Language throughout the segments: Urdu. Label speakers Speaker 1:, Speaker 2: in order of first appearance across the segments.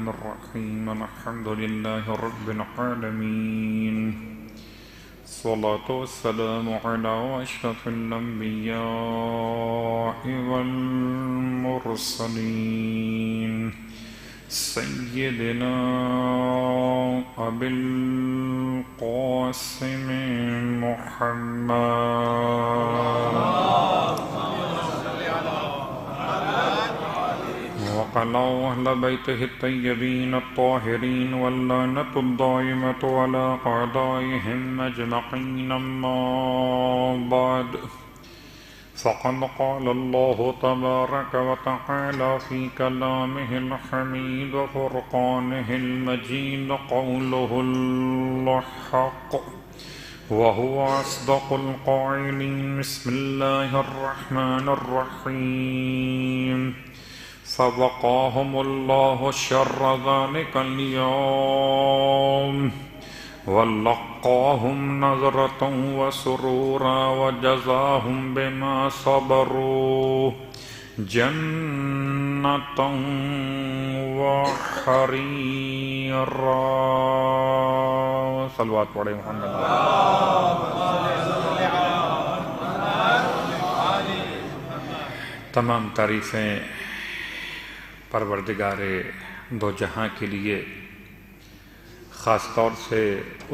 Speaker 1: الرحيم الحمد لله رب العالمين الصلاة والسلام على أشرف الأنبياء والمرسلين سيدنا أبي القاسم محمد وعلى أهل بيته الطيبين الطاهرين واللعنة الدائمة على أعدائهم أجمعين أما بعد فقد قال الله تبارك وتعالى في كلامه الحميد وفرقانه المجيد قوله الحق وهو أصدق القائلين بسم الله الرحمن الرحيم فوقاهم الله شر ذلك اليوم ولقاهم نظرة وسرورا وجزاهم بما صبروا جنة وحريرا صلوات پڑھیں محمد تمام تعریفیں پروردگار دو جہاں کے لیے، خاص طور سے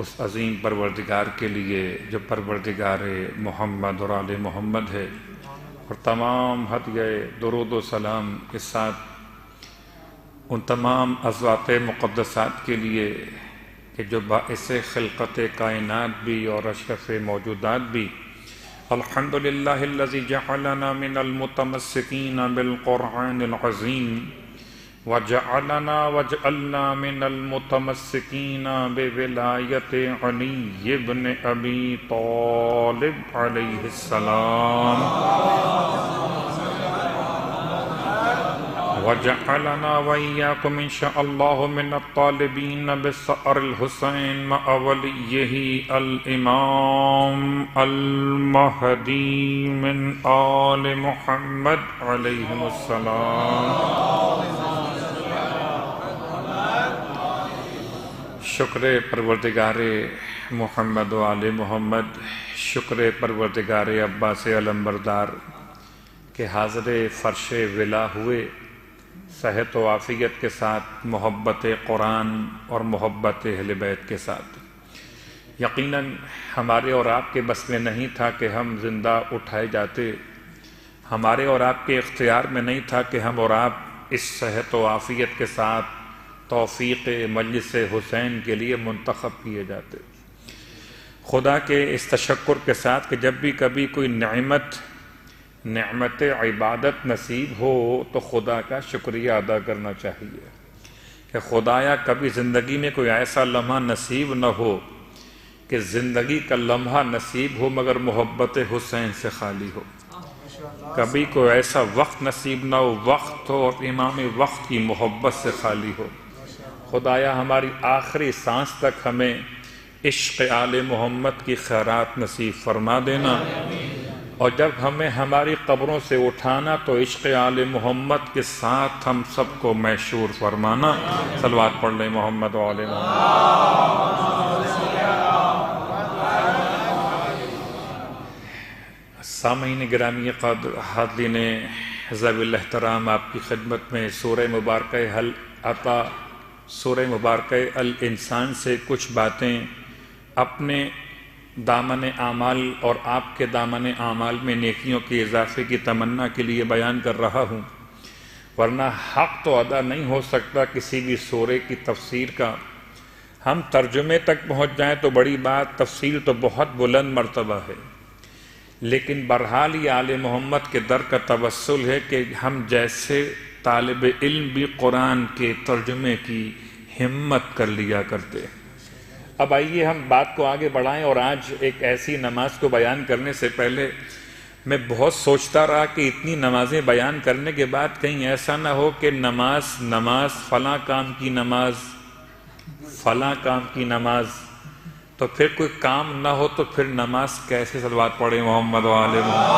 Speaker 1: اس عظیم پروردگار کے لیے جو پروردگار محمد اور آل محمد ہے، اور تمام ہدیہ درود و سلام کے ساتھ ان تمام ازواج مقدسات کے لیے کہ جو باعث خلقت کائنات بھی اور اشرف موجودات بھی۔ الحمدللہ الذی جعلنا من المتمسکین بالقرآن العظیم وجعلنا من المتمسکین بولایت علی بن ابی طالب علیہ السلام وجعلنا وإياكم إن شاء الله من الطالبين بثأر الحسين مع وليه الإمام المهدي من آل محمد عليهم السلام۔ شکر پروردگار محمد و آل محمد، شکر پروردگار عباس علمبردار کہ حاضر فرش ولا ہوئے صحت و عافیت کے ساتھ، محبت قرآن اور محبت اہل بیت کے ساتھ۔ یقیناً ہمارے اور آپ کے بس میں نہیں تھا کہ ہم زندہ اٹھائے جاتے، ہمارے اور آپ کے اختیار میں نہیں تھا کہ ہم اور آپ اس صحت و عافیت کے ساتھ توفیق مجلس حسین کے لیے منتخب کیے جاتے۔ خدا کے اس تشکر کے ساتھ کہ جب بھی کبھی کوئی نعمت عبادت نصیب ہو تو خدا کا شکریہ ادا کرنا چاہیے کہ خدایا کبھی زندگی میں کوئی ایسا لمحہ نصیب نہ ہو کہ زندگی کا لمحہ نصیب ہو مگر محبت حسین سے خالی ہو، کبھی کوئی ایسا وقت نصیب نہ ہو، وقت ہو اور امام وقت کی محبت سے خالی ہو۔ خدایا ہماری آخری سانس تک ہمیں عشق آل محمد کی خیرات نصیب فرما دینا، اور جب ہمیں ہماری قبروں سے اٹھانا تو عشق آل محمد کے ساتھ ہم سب کو محشور فرمانا۔ صلوات پڑھ لیں محمد و آل محمد۔ سامعین گرامی قدر، حاضرین ذوی الاحترام، آپ کی خدمت میں سورہ مبارکہ حل عطا، سورہ مبارکہ الانسان سے کچھ باتیں اپنے دامن اعمال اور آپ کے دامن اعمال میں نیکیوں کے اضافے کی تمنا کے لیے بیان کر رہا ہوں، ورنہ حق تو ادا نہیں ہو سکتا کسی بھی سورے کی تفسیر کا۔ ہم ترجمے تک پہنچ جائیں تو بڑی بات، تفسیر تو بہت بلند مرتبہ ہے، لیکن بہرحال یہ آل محمد کے در کا توسل ہے کہ ہم جیسے طالب علم بھی قرآن کے ترجمے کی ہمت کر لیا کرتے۔ اب آئیے ہم بات کو آگے بڑھائیں، اور آج ایک ایسی نماز کو بیان کرنے سے پہلے میں بہت سوچتا رہا کہ اتنی نمازیں بیان کرنے کے بعد کہیں ایسا نہ ہو کہ نماز فلاں کام کی نماز، فلاں کام کی نماز، تو پھر کوئی کام نہ ہو تو پھر نماز کیسے؟ صلوات پڑھیں محمد و آل محمد۔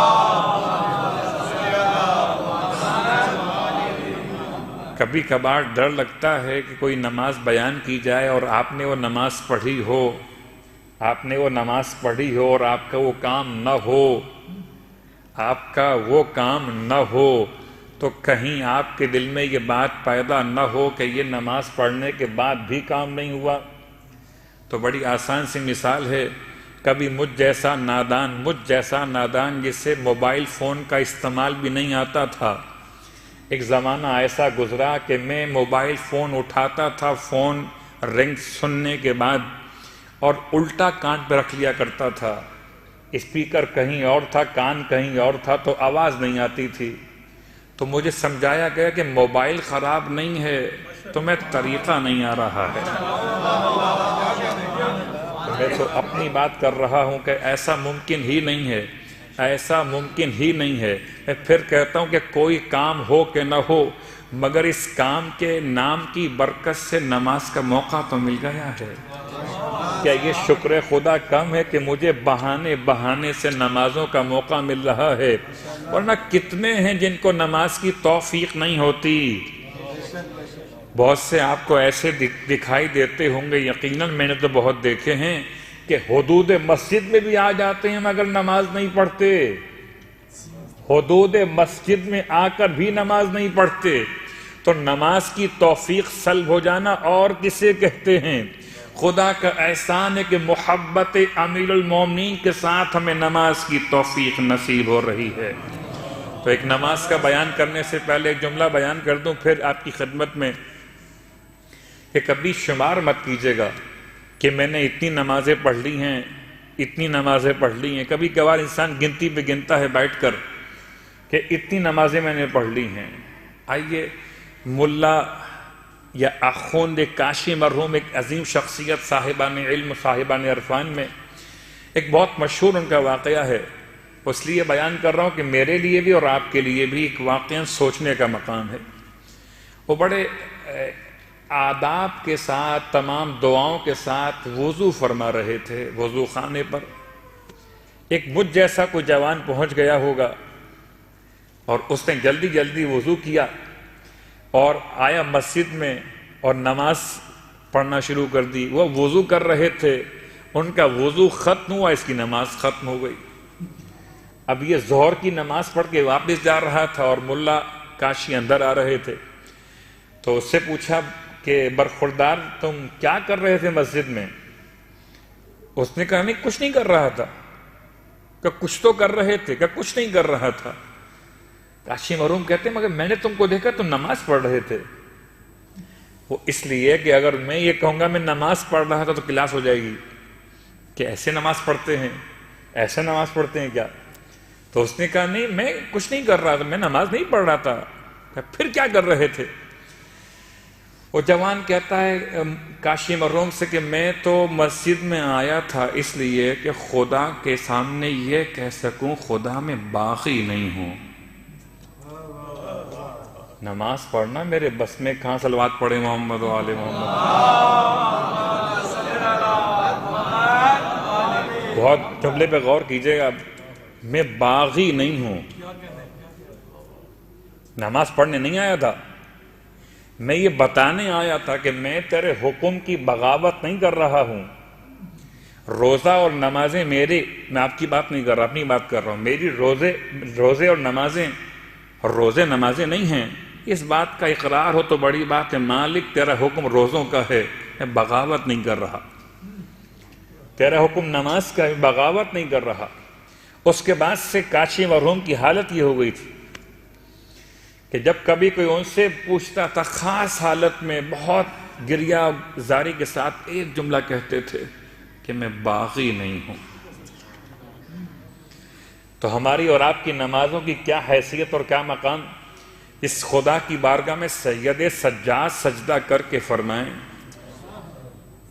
Speaker 1: کبھی کبھار ڈر لگتا ہے کہ کوئی نماز بیان کی جائے اور آپ نے وہ نماز پڑھی ہو اور آپ کا وہ کام نہ ہو تو کہیں آپ کے دل میں یہ بات پیدا نہ ہو کہ یہ نماز پڑھنے کے بعد بھی کام نہیں ہوا۔ تو بڑی آسان سی مثال ہے، کبھی مجھ جیسا نادان جسے موبائل فون کا استعمال بھی نہیں آتا تھا، ایک زمانہ ایسا گزرا کہ میں موبائل فون اٹھاتا تھا فون رنگ سننے کے بعد اور الٹا کان پہ رکھ لیا کرتا تھا، اسپیکر کہیں اور تھا، کان کہیں اور تھا، تو آواز نہیں آتی تھی۔ تو مجھے سمجھایا گیا کہ موبائل خراب نہیں ہے، تمہیں طریقہ نہیں آ رہا ہے۔ میں تو اپنی بات کر رہا ہوں کہ ایسا ممکن ہی نہیں ہے۔ میں پھر کہتا ہوں کہ کوئی کام ہو کہ نہ ہو، مگر اس کام کے نام کی برکت سے نماز کا موقع تو مل گیا ہے۔ کیا یہ شکر خدا کم ہے کہ مجھے بہانے سے نمازوں کا موقع مل رہا ہے؟ ورنہ کتنے ہیں جن کو نماز کی توفیق نہیں ہوتی۔ بہت سے آپ کو ایسے دکھائی دیتے ہوں گے، یقیناً میں نے تو بہت دیکھے ہیں کہ حدود مسجد میں بھی آ جاتے ہیں مگر نماز نہیں پڑھتے، حدود مسجد میں آ کر بھی نماز نہیں پڑھتے۔ تو نماز کی توفیق سلب ہو جانا اور کسے کہتے ہیں؟ خدا کا احسان ہے کہ محبت امیر المومنین کے ساتھ ہمیں نماز کی توفیق نصیب ہو رہی ہے۔ تو ایک نماز کا بیان کرنے سے پہلے ایک جملہ بیان کر دوں پھر آپ کی خدمت میں، کہ کبھی شمار مت کیجیے گا کہ میں نے اتنی نمازیں پڑھ لی ہیں۔ کبھی کبھار انسان گنتی پہ گنتا ہے بیٹھ کر کہ اتنی نمازیں میں نے پڑھ لی ہیں۔ آئیے ملا یا آخوند کاشی مرحوم، ایک عظیم شخصیت، صاحبان علم، صاحبان عرفان میں ایک بہت مشہور ان کا واقعہ ہے، اس لیے بیان کر رہا ہوں کہ میرے لیے بھی اور آپ کے لیے بھی ایک واقعہ سوچنے کا مقام ہے۔ وہ بڑے آداب کے ساتھ، تمام دعاؤں کے ساتھ وضو فرما رہے تھے وضو خانے پر۔ ایک مجھ جیسا کوئی جوان پہنچ گیا ہوگا اور اس نے جلدی جلدی وضو کیا اور آیا مسجد میں اور نماز پڑھنا شروع کر دی۔ وہ وضو کر رہے تھے، ان کا وضو ختم ہوا، اس کی نماز ختم ہو گئی۔ اب یہ ظہر کی نماز پڑھ کے واپس جا رہا تھا اور ملا کاشی اندر آ رہے تھے، تو اس سے پوچھا کہ برخوردار تم کیا کر رہے تھے مسجد میں؟ اس نے کہا نہیں کچھ نہیں کر رہا تھا۔ کہ کچھ تو کر رہے تھے؟ کہ کچھ نہیں کر رہا تھا۔ کاشی مرحوم کہتے ہیں مگر میں نے تم کو دیکھا تم نماز پڑھ رہے تھے۔ وہ اس لیے کہ اگر میں یہ کہوں گا میں نماز پڑھ رہا تھا تو کلاس ہو جائے گی کہ ایسے نماز پڑھتے ہیں کیا؟ تو اس نے کہا نہیں میں کچھ نہیں کر رہا تھا، میں نماز نہیں پڑھ رہا تھا۔ پھر کیا کر رہے تھے؟ وہ جوان کہتا ہے کاشی مرحوم سے کہ میں تو مسجد میں آیا تھا اس لیے کہ خدا کے سامنے یہ کہہ سکوں خدا میں باغی نہیں ہوں۔ نماز پڑھنا میرے بس میں کہاں، صلوات پڑھے محمد و آل محمد۔ بہت جملے پہ غور کیجئے گا، میں باغی نہیں ہوں، نماز پڑھنے نہیں آیا تھا، میں یہ بتانے آیا تھا کہ میں تیرے حکم کی بغاوت نہیں کر رہا ہوں۔ روزہ اور نمازیں میری، میں آپ کی بات نہیں کر رہا، اپنی بات کر رہا ہوں، میری روزے اور نمازیں اور روزے نمازیں نہیں ہیں۔ اس بات کا اقرار ہو تو بڑی بات ہے، مالک تیرا حکم روزوں کا ہے، میں بغاوت نہیں کر رہا، تیرا حکم نماز کا ہے، بغاوت نہیں کر رہا۔ اس کے بعد سے کاشی مرحوم کی حالت یہ ہو گئی تھی کہ جب کبھی کوئی ان سے پوچھتا تھا، خاص حالت میں بہت گریہ زاری کے ساتھ ایک جملہ کہتے تھے کہ میں باغی نہیں ہوں۔ تو ہماری اور آپ کی نمازوں کی کیا حیثیت اور کیا مقام، اس خدا کی بارگاہ میں سید سجاد سجدہ کر کے فرمائیں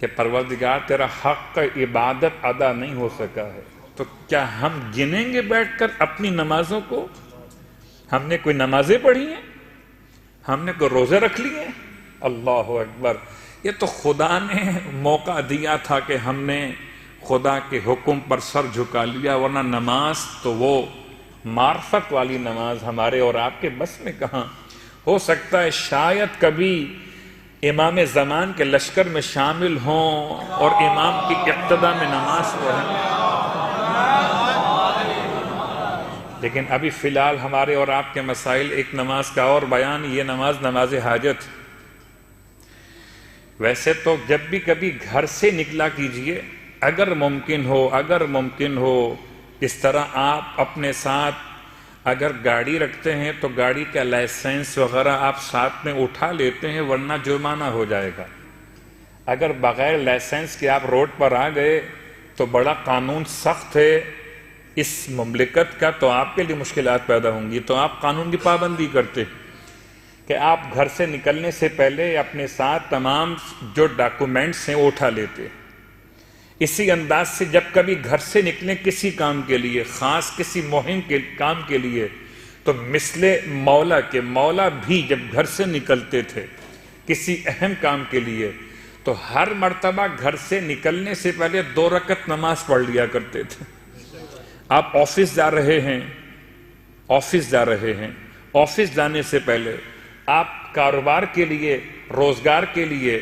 Speaker 1: کہ پروردگار تیرا حق عبادت ادا نہیں ہو سکا ہے، تو کیا ہم گنیں گے بیٹھ کر اپنی نمازوں کو؟ ہم نے کوئی نمازیں پڑھی ہیں؟ ہم نے کوئی روزے رکھ لیے ہیں؟ اللہ اکبر! یہ تو خدا نے موقع دیا تھا کہ ہم نے خدا کے حکم پر سر جھکا لیا، ورنہ نماز تو وہ معرفت والی نماز ہمارے اور آپ کے بس میں کہاں۔ ہو سکتا ہے شاید کبھی امام زمان کے لشکر میں شامل ہوں اور امام کی اقتداء میں نماز پڑھیں، لیکن ابھی فی الحال ہمارے اور آپ کے مسائل ایک نماز کا اور بیان، یہ نماز حاجت۔ ویسے تو جب بھی کبھی گھر سے نکلا کیجئے، اگر ممکن ہو اس طرح آپ اپنے ساتھ اگر گاڑی رکھتے ہیں تو گاڑی کا لائسنس وغیرہ آپ ساتھ میں اٹھا لیتے ہیں، ورنہ جرمانہ ہو جائے گا۔ اگر بغیر لائسنس کے آپ روڈ پر آ گئے تو بڑا قانون سخت ہے اس مملکت کا، تو آپ کے لیے مشکلات پیدا ہوں گی، تو آپ قانون کی پابندی کرتے کہ آپ گھر سے نکلنے سے پہلے اپنے ساتھ تمام جو ڈاکومنٹس ہیں وہ اٹھا لیتے۔ اسی انداز سے جب کبھی گھر سے نکلیں کسی کام کے لیے، خاص کسی مہم کے کام کے لیے، تو مثل مولا بھی جب گھر سے نکلتے تھے کسی اہم کام کے لیے تو ہر مرتبہ گھر سے نکلنے سے پہلے 2 رکعت نماز پڑھ لیا کرتے تھے۔ آپ آفس جا رہے ہیں، آفس جانے سے پہلے آپ کاروبار کے لیے، روزگار کے لیے،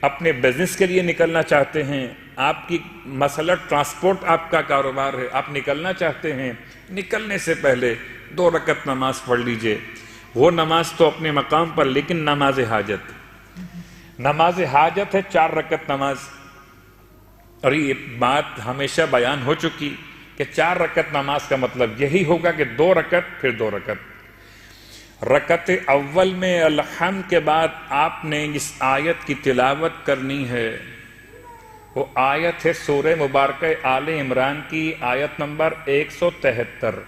Speaker 1: اپنے بزنس کے لیے نکلنا چاہتے ہیں، آپ کی مسئلہ ٹرانسپورٹ آپ کا کاروبار ہے، آپ نکلنا چاہتے ہیں، نکلنے سے پہلے 2 رکعت نماز پڑھ لیجئے۔ وہ نماز تو اپنے مقام پر، لیکن نماز حاجت ہے 4 رکعت نماز۔ اور یہ بات ہمیشہ بیان ہو چکی کہ 4 رکعت نماز کا مطلب یہی ہوگا کہ 2 رکعت پھر 2 رکعت۔ رکعت اول میں الحمد کے بعد آپ نے اس آیت کی تلاوت کرنی ہے، وہ آیت ہے سورہ مبارکہ آل عمران کی آیت نمبر 173۔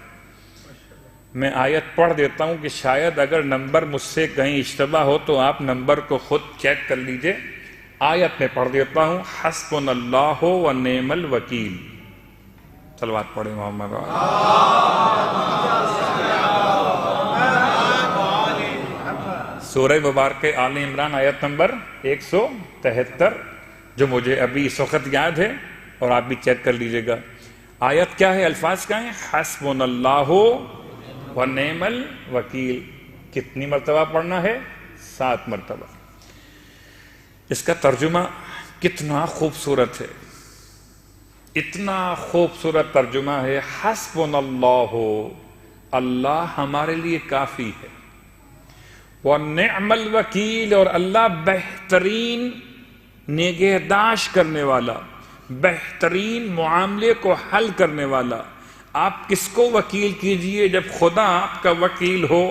Speaker 1: میں آیت پڑھ دیتا ہوں کہ شاید اگر نمبر مجھ سے کہیں اشتباہ ہو تو آپ نمبر کو خود چیک کر لیجئے۔ آیت میں پڑھ دیتا ہوں، حسبنا اللہ و نعم الوکیل۔ صلوات پڑھیں محمد۔ سورہ مبارکہ آل عمران آیت نمبر 173، جو مجھے ابھی اس وقت یاد ہے، اور آپ بھی چیک کر لیجئے گا۔ آیت کیا ہے، الفاظ کیا ہیں؟ حسبنا اللہ و نعم الوکیل۔ کتنی مرتبہ پڑھنا ہے؟ 7 مرتبہ۔ اس کا ترجمہ کتنا خوبصورت ہے، اتنا خوبصورت ترجمہ ہے۔ حسبنا اللہ، اللہ ہمارے لیے کافی ہے، وَنِعْمَ الْوَكِيلِ، اور اللہ بہترین نگہداشت کرنے والا، بہترین معاملے کو حل کرنے والا۔ آپ کس کو وکیل کیجئے جب خدا آپ کا وکیل ہو؟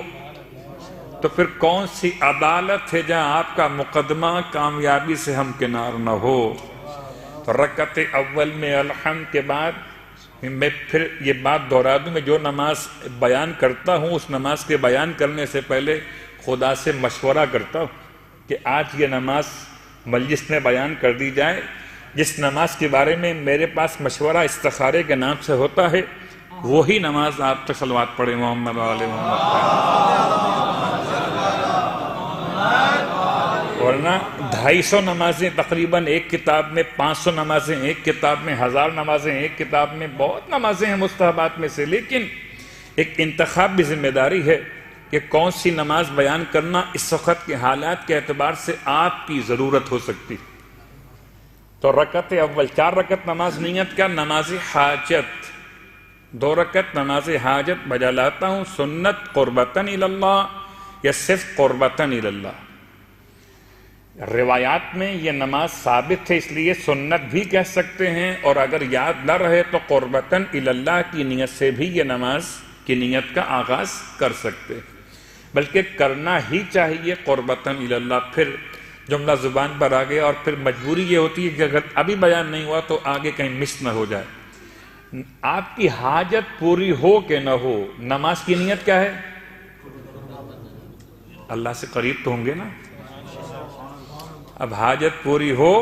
Speaker 1: تو پھر کون سی عدالت ہے جہاں آپ کا مقدمہ کامیابی سے ہمکنار نہ ہو؟ تو رکعت اول میں الحمد کے بعد میں پھر یہ بات دہرا دوں، میں جو نماز بیان کرتا ہوں اس نماز کے بیان کرنے سے پہلے خدا سے مشورہ کرتا ہوں کہ آج یہ نماز مجلس میں بیان کر دی جائے۔ جس نماز کے بارے میں میرے پاس مشورہ استخارے کے نام سے ہوتا ہے، وہی نماز آپ تک صلوات پڑھیں محمد علیہ محمد۔ ورنہ 250 نمازیں تقریباً ایک کتاب میں، 500 نمازیں ایک کتاب میں، 1000 نمازیں ایک کتاب میں، بہت نمازیں ہیں مستحبات میں سے، لیکن ایک انتخاب بھی ذمہ داری ہے کہ کون سی نماز بیان کرنا اس وقت کے حالات کے اعتبار سے آپ کی ضرورت ہو سکتی۔ تو رکعت اول 4 رکعت نماز نیت کا، نماز حاجت 2 رکعت نماز حاجت بجا لاتا ہوں، سنت قربتاً اللہ یا صرف قربتاً اللہ۔ روایات میں یہ نماز ثابت ہے، اس لیے سنت بھی کہہ سکتے ہیں، اور اگر یاد نہ رہے تو قربتاً اللہ کی نیت سے بھی یہ نماز کی نیت کا آغاز کر سکتے، بلکہ کرنا ہی چاہیے قربتاً اللہ۔ پھر جملہ زبان پر آ گیا، اور پھر مجبوری یہ ہوتی ہے کہ اگر ابھی بیان نہیں ہوا تو آگے کہیں مس نہ ہو جائے۔ آپ کی حاجت پوری ہو کہ نہ ہو، نماز کی نیت کیا ہے؟ اللہ سے قریب تو ہوں گے نا۔ اب حاجت پوری ہو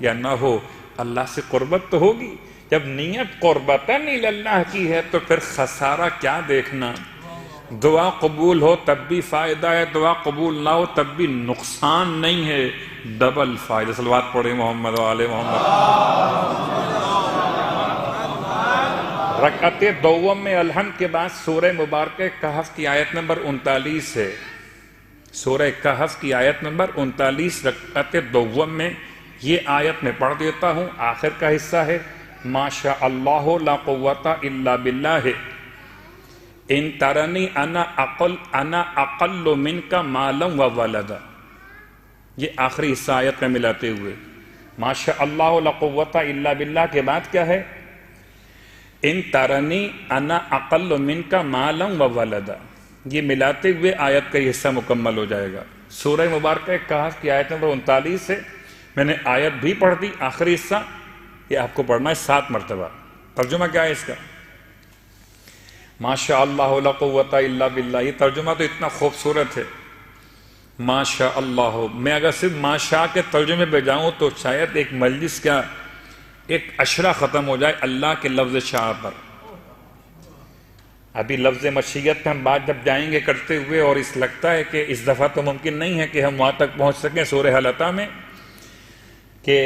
Speaker 1: یا نہ ہو، اللہ سے قربت تو ہوگی۔ جب نیت قربتاً اللہ کی ہے تو پھر خسارہ کیا دیکھنا؟ دعا قبول ہو تب بھی فائدہ ہے، دعا قبول نہ ہو تب بھی نقصان نہیں ہے، ڈبل فائدہ۔ صلوات پڑھیں محمد و آل محمد۔ رکعت دوم میں الحمد کے بعد سورہ مبارکہ کہف کی آیت نمبر 39 ہے، سورہ کہف کی آیت نمبر 39 رکعت دوم میں یہ آیت میں پڑھ دیتا ہوں. آخر کا حصہ ہے ما شاء اللہ لا قوت الا باللہ ان ترنی انا اقل منک مالا و ولدا. یہ آخری حصہ آیت میں ملاتے ہوئے ما شاء اللہ لا قوت الا باللہ کے بعد کیا ہے؟ ان ترنی انا اقل منک مالا و ولدا. یہ ملاتے ہوئے آیت کا یہ حصہ مکمل ہو جائے گا. سورہ مبارکہ کہف کی آیت نمبر 39 ہے. میں نے آیت بھی پڑھ دی. آخری حصہ یہ آپ کو پڑھنا ہے 7 مرتبہ. ترجمہ کیا ہے اس کا؟ ما شاء اللہ لا قوت الا باللہ. یہ ترجمہ تو اتنا خوبصورت ہے. ما شاء اللہ. میں اگر صرف ما شاء کے ترجمے پہ جاؤں تو شاید ایک مجلس کا ایک عشرہ ختم ہو جائے اللہ کے لفظ شاء پر. ابھی لفظ مشیت پہ ہم بات جب جائیں گے کرتے ہوئے، اور اس لگتا ہے کہ اس دفعہ تو ممکن نہیں ہے کہ ہم وہاں تک پہنچ سکیں سورہ حل عطا میں کہ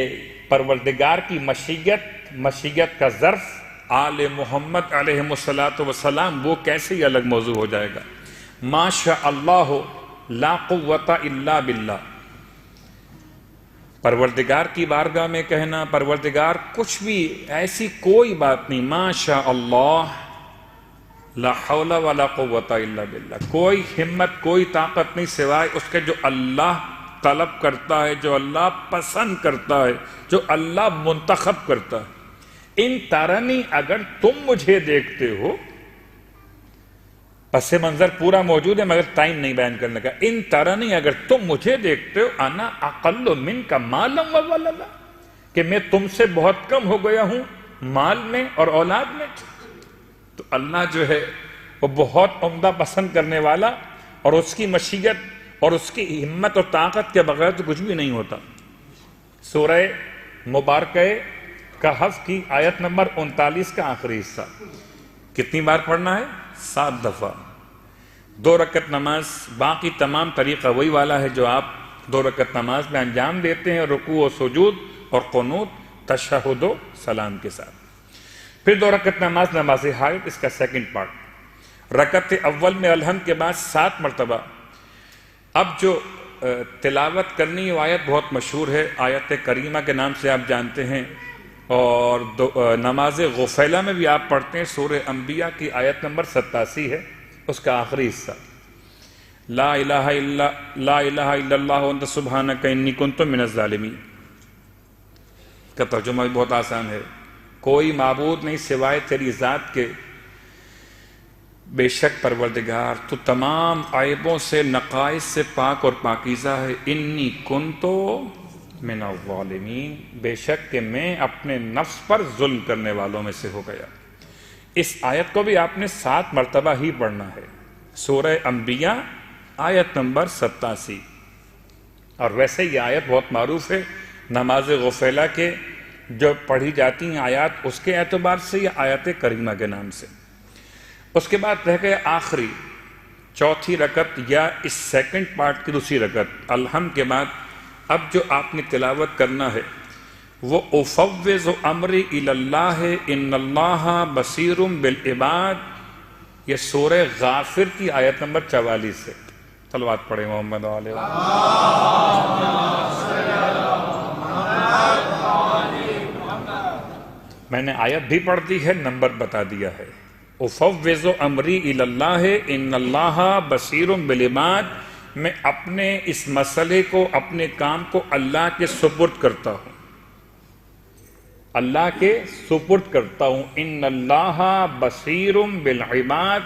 Speaker 1: پروردگار کی مشیت کا ظرف آل محمد علیہ السلام وہ کیسے ہی الگ موضوع ہو جائے گا. ما شاء اللہ لا قوت الا باللہ. پروردگار کی بارگاہ میں کہنا پروردگار کچھ بھی ایسی کوئی بات نہیں. ما شاء اللہ لا حول ولا قوت الا باللہ. کوئی ہمت کوئی طاقت نہیں سوائے اس کے جو اللہ طلب کرتا ہے، جو اللہ پسند کرتا ہے، جو اللہ منتخب کرتا ہے. ان ترنی اگر تم مجھے دیکھتے ہو، پس منظر پورا موجود ہے مگر ٹائم نہیں بیان کرنے کا. ان ترنی اگر تم مجھے دیکھتے ہو انا اقل منک مالا و ولدا، کہ میں تم سے بہت کم ہو گیا ہوں مال میں اور اولاد میں. تو اللہ جو ہے وہ بہت عمدہ پسند کرنے والا، اور اس کی مشیت اور اس کی ہمت اور طاقت کے بغیر تو کچھ بھی نہیں ہوتا. سورہ مبارکہ کہف کی آیت نمبر 39 کا آخری حصہ کتنی بار پڑھنا ہے؟ 7 دفعہ. 2 رکعت نماز. باقی تمام طریقہ وہی والا ہے جو آپ 2 رکعت نماز میں انجام دیتے ہیں، رکوع و سجود اور قنوت، تشہد و سلام کے ساتھ. پھر 2 رکعت نماز حاجت، اس کا سیکنڈ پارٹ. رکعت اول میں الحمد کے بعد 7 مرتبہ. اب جو تلاوت کرنی وہ آیت بہت مشہور ہے، آیت کریمہ کے نام سے آپ جانتے ہیں، اور نماز غفیلہ میں بھی آپ پڑھتے ہیں. سورہ انبیاء کی آیت نمبر 87 ہے، اس کا آخری حصہ لا الہ الا اللہ وانت سبحانک انی کنت من الظالمین. کا ترجمہ بھی بہت آسان ہے. کوئی معبود نہیں سوائے تیری ذات کے، بے شک پروردگار تو تمام عیبوں سے نقائص سے پاک اور پاکیزہ ہے. انی کنتو من الظالمین، بے شک کہ میں اپنے نفس پر ظلم کرنے والوں میں سے ہو گیا. اس آیت کو بھی آپ نے 7 مرتبہ ہی پڑھنا ہے. سورہ انبیاء آیت نمبر 87. اور ویسے یہ آیت بہت معروف ہے نماز غفیلہ کے جو پڑھی جاتی ہیں آیات، اس کے اعتبار سے یا آیت کریمہ کے نام سے. اس کے بعد رہ گئے آخری 4تھی رکعت یا اس سیکنڈ پارٹ کی دوسری رکعت الحمد کے بعد. اب جو آپ نے تلاوت کرنا ہے وہ افوض امری الی اللہ ان اللہ بصیر بالعباد. یہ سورہ غافر کی آیت نمبر 44 ہے. صلوات پڑھیں محمد علیہ میں نے آیت بھی پڑھ دی ہے، نمبر بتا دیا ہے. افوض امری الی اللہ ان اللہ بصیر بالعباد. میں اپنے اس مسئلے کو، اپنے کام کو اللہ کے سپرد کرتا ہوں، اللہ کے سپرد کرتا ہوں. ان اللہ بصیر بالعباد،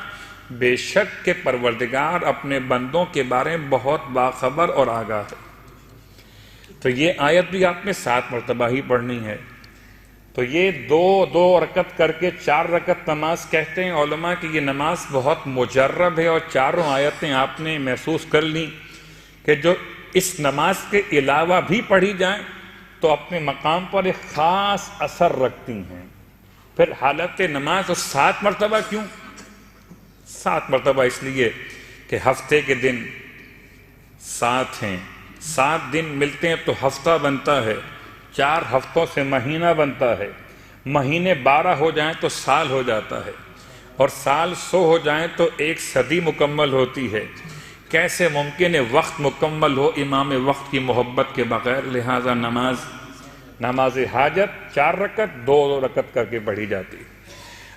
Speaker 1: بے شک کہ پروردگار اپنے بندوں کے بارے میں بہت باخبر اور آگاہ ہے. تو یہ آیت بھی آپ نے 7 مرتبہ ہی پڑھنی ہے. تو یہ 2 رکعت کر کے 4 رکعت نماز کہتے ہیں علماء کہ یہ نماز بہت مجرب ہے، اور چاروں آیتیں آپ نے محسوس کر لیں کہ جو اس نماز کے علاوہ بھی پڑھی جائیں تو اپنے مقام پر ایک خاص اثر رکھتی ہیں. پھر حالت نماز اور 7 مرتبہ کیوں؟ 7 مرتبہ اس لیے کہ ہفتے کے دن 7 ہیں، 7 دن ملتے ہیں تو ہفتہ بنتا ہے، 4 ہفتوں سے مہینہ بنتا ہے، مہینے 12 ہو جائیں تو سال ہو جاتا ہے، اور سال 100 ہو جائیں تو 1 صدی مکمل ہوتی ہے. کیسے ممکن ہے وقت مکمل ہو امام وقت کی محبت کے بغیر؟ لہذا نماز حاجت 4 رکعت 2 رکعت کر کے پڑھی جاتی۔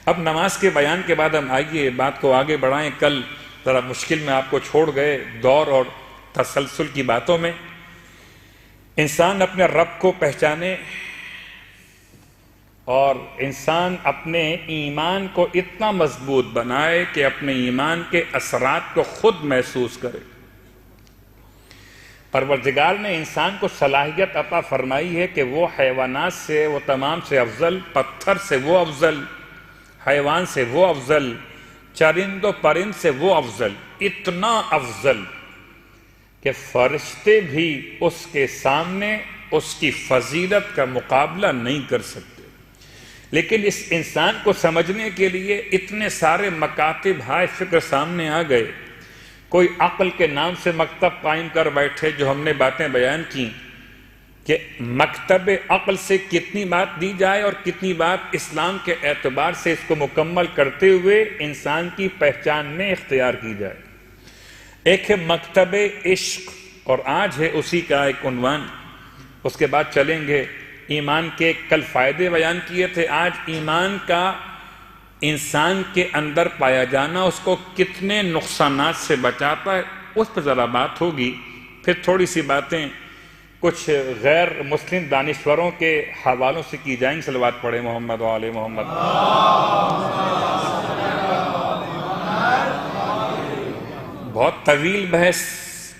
Speaker 1: اب نماز کے بیان کے بعد ہم آئیے بات کو آگے بڑھائیں۔ کل ذرا مشکل میں آپ کو چھوڑ گئے دور اور تسلسل کی باتوں میں۔ انسان اپنے رب کو پہچانے اور انسان اپنے ایمان کو اتنا مضبوط بنائے کہ اپنے ایمان کے اثرات کو خود محسوس کرے۔ پروردگار نے انسان کو صلاحیت عطا فرمائی ہے کہ وہ حیوانات سے وہ تمام سے افضل، پتھر سے وہ افضل، حیوان سے وہ افضل، چرند و پرند سے وہ افضل، اتنا افضل کہ فرشتے بھی اس کے سامنے اس کی فضیلت کا مقابلہ نہیں کر سکتے۔ لیکن اس انسان کو سمجھنے کے لیے اتنے سارے مکاتب ہائے فکر سامنے آ گئے۔ کوئی عقل کے نام سے مکتب قائم کر بیٹھے، جو ہم نے باتیں بیان کی کہ مکتب عقل سے کتنی بات دی جائے اور کتنی بات اسلام کے اعتبار سے اس کو مکمل کرتے ہوئے انسان کی پہچان میں اختیار کی جائے۔ ایک ہے مکتب عشق، اور آج ہے اسی کا ایک عنوان۔ اس کے بعد چلیں گے ایمان کے کل فائدے بیان کیے تھے، آج ایمان کا انسان کے اندر پایا جانا اس کو کتنے نقصانات سے بچاتا ہے، اس پر ذرا بات ہوگی۔ پھر تھوڑی سی باتیں کچھ غیر مسلم دانشوروں کے حوالوں سے کی جائیں۔ صلوات پڑھیں محمد و آل محمد۔ بہت طویل بحث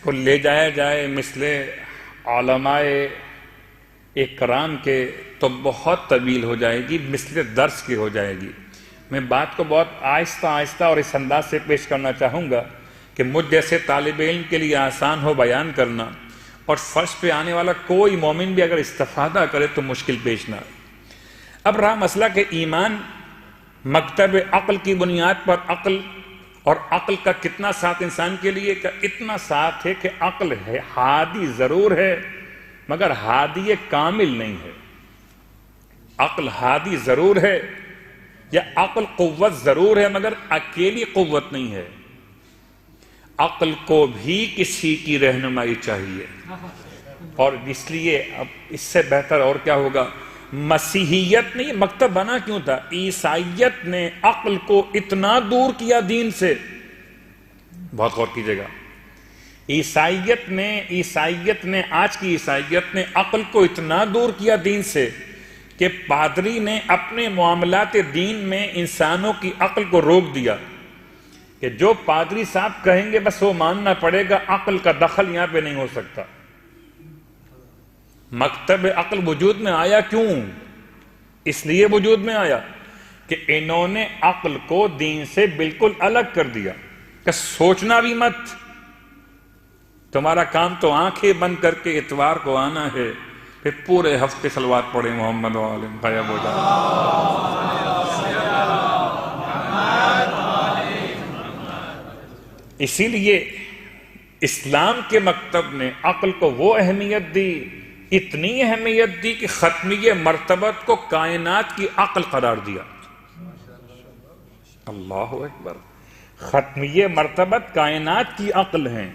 Speaker 1: کو لے جایا جائے مثل علماء اکرام کے تو بہت طویل ہو جائے گی، مثل درس کی ہو جائے گی۔ میں بات کو بہت آہستہ آہستہ اور اس انداز سے پیش کرنا چاہوں گا کہ مجھ جیسے طالب علم کے لیے آسان ہو بیان کرنا، اور فرش پہ آنے والا کوئی مومن بھی اگر استفادہ کرے تو مشکل پیش نہ آئے۔ اب رہا مسئلہ کہ ایمان مکتب عقل کی بنیاد پر عقل، اور عقل کا کتنا ساتھ انسان کے لیے، کا اتنا ساتھ ہے کہ عقل ہے ہادی ضرور ہے مگر ہادی کامل نہیں ہے۔ عقل ہادی ضرور ہے، یا عقل قوت ضرور ہے مگر اکیلی قوت نہیں ہے۔ عقل کو بھی کسی کی رہنمائی چاہیے، اور اس لیے اب اس سے بہتر اور کیا ہوگا؟ مسیحیت نے یہ مکتب بنا کیوں تھا؟ عیسائیت نے عقل کو اتنا دور کیا دین سے، بہت غور کیجئے گا۔ عیسائیت نے آج کی عیسائیت نے عقل کو اتنا دور کیا دین سے کہ پادری نے اپنے معاملات دین میں انسانوں کی عقل کو روک دیا کہ جو پادری صاحب کہیں گے بس وہ ماننا پڑے گا، عقل کا دخل یہاں پہ نہیں ہو سکتا۔ مکتب عقل وجود میں آیا کیوں؟ اس لیے وجود میں آیا کہ انہوں نے عقل کو دین سے بالکل الگ کر دیا کہ سوچنا بھی مت، تمہارا کام تو آنکھیں بند کر کے اتوار کو آنا ہے، پھر پورے ہفتے صلوات پڑھیں محمد و آل غائب ہو جائے۔ اسی لیے اسلام کے مکتب نے عقل کو وہ اہمیت دی، اتنی اہمیت دی کہ ختمیہ مرتبت کو کائنات کی عقل قرار دیا۔ اللہ اکبر، ختمیہ مرتبت کائنات کی عقل ہیں،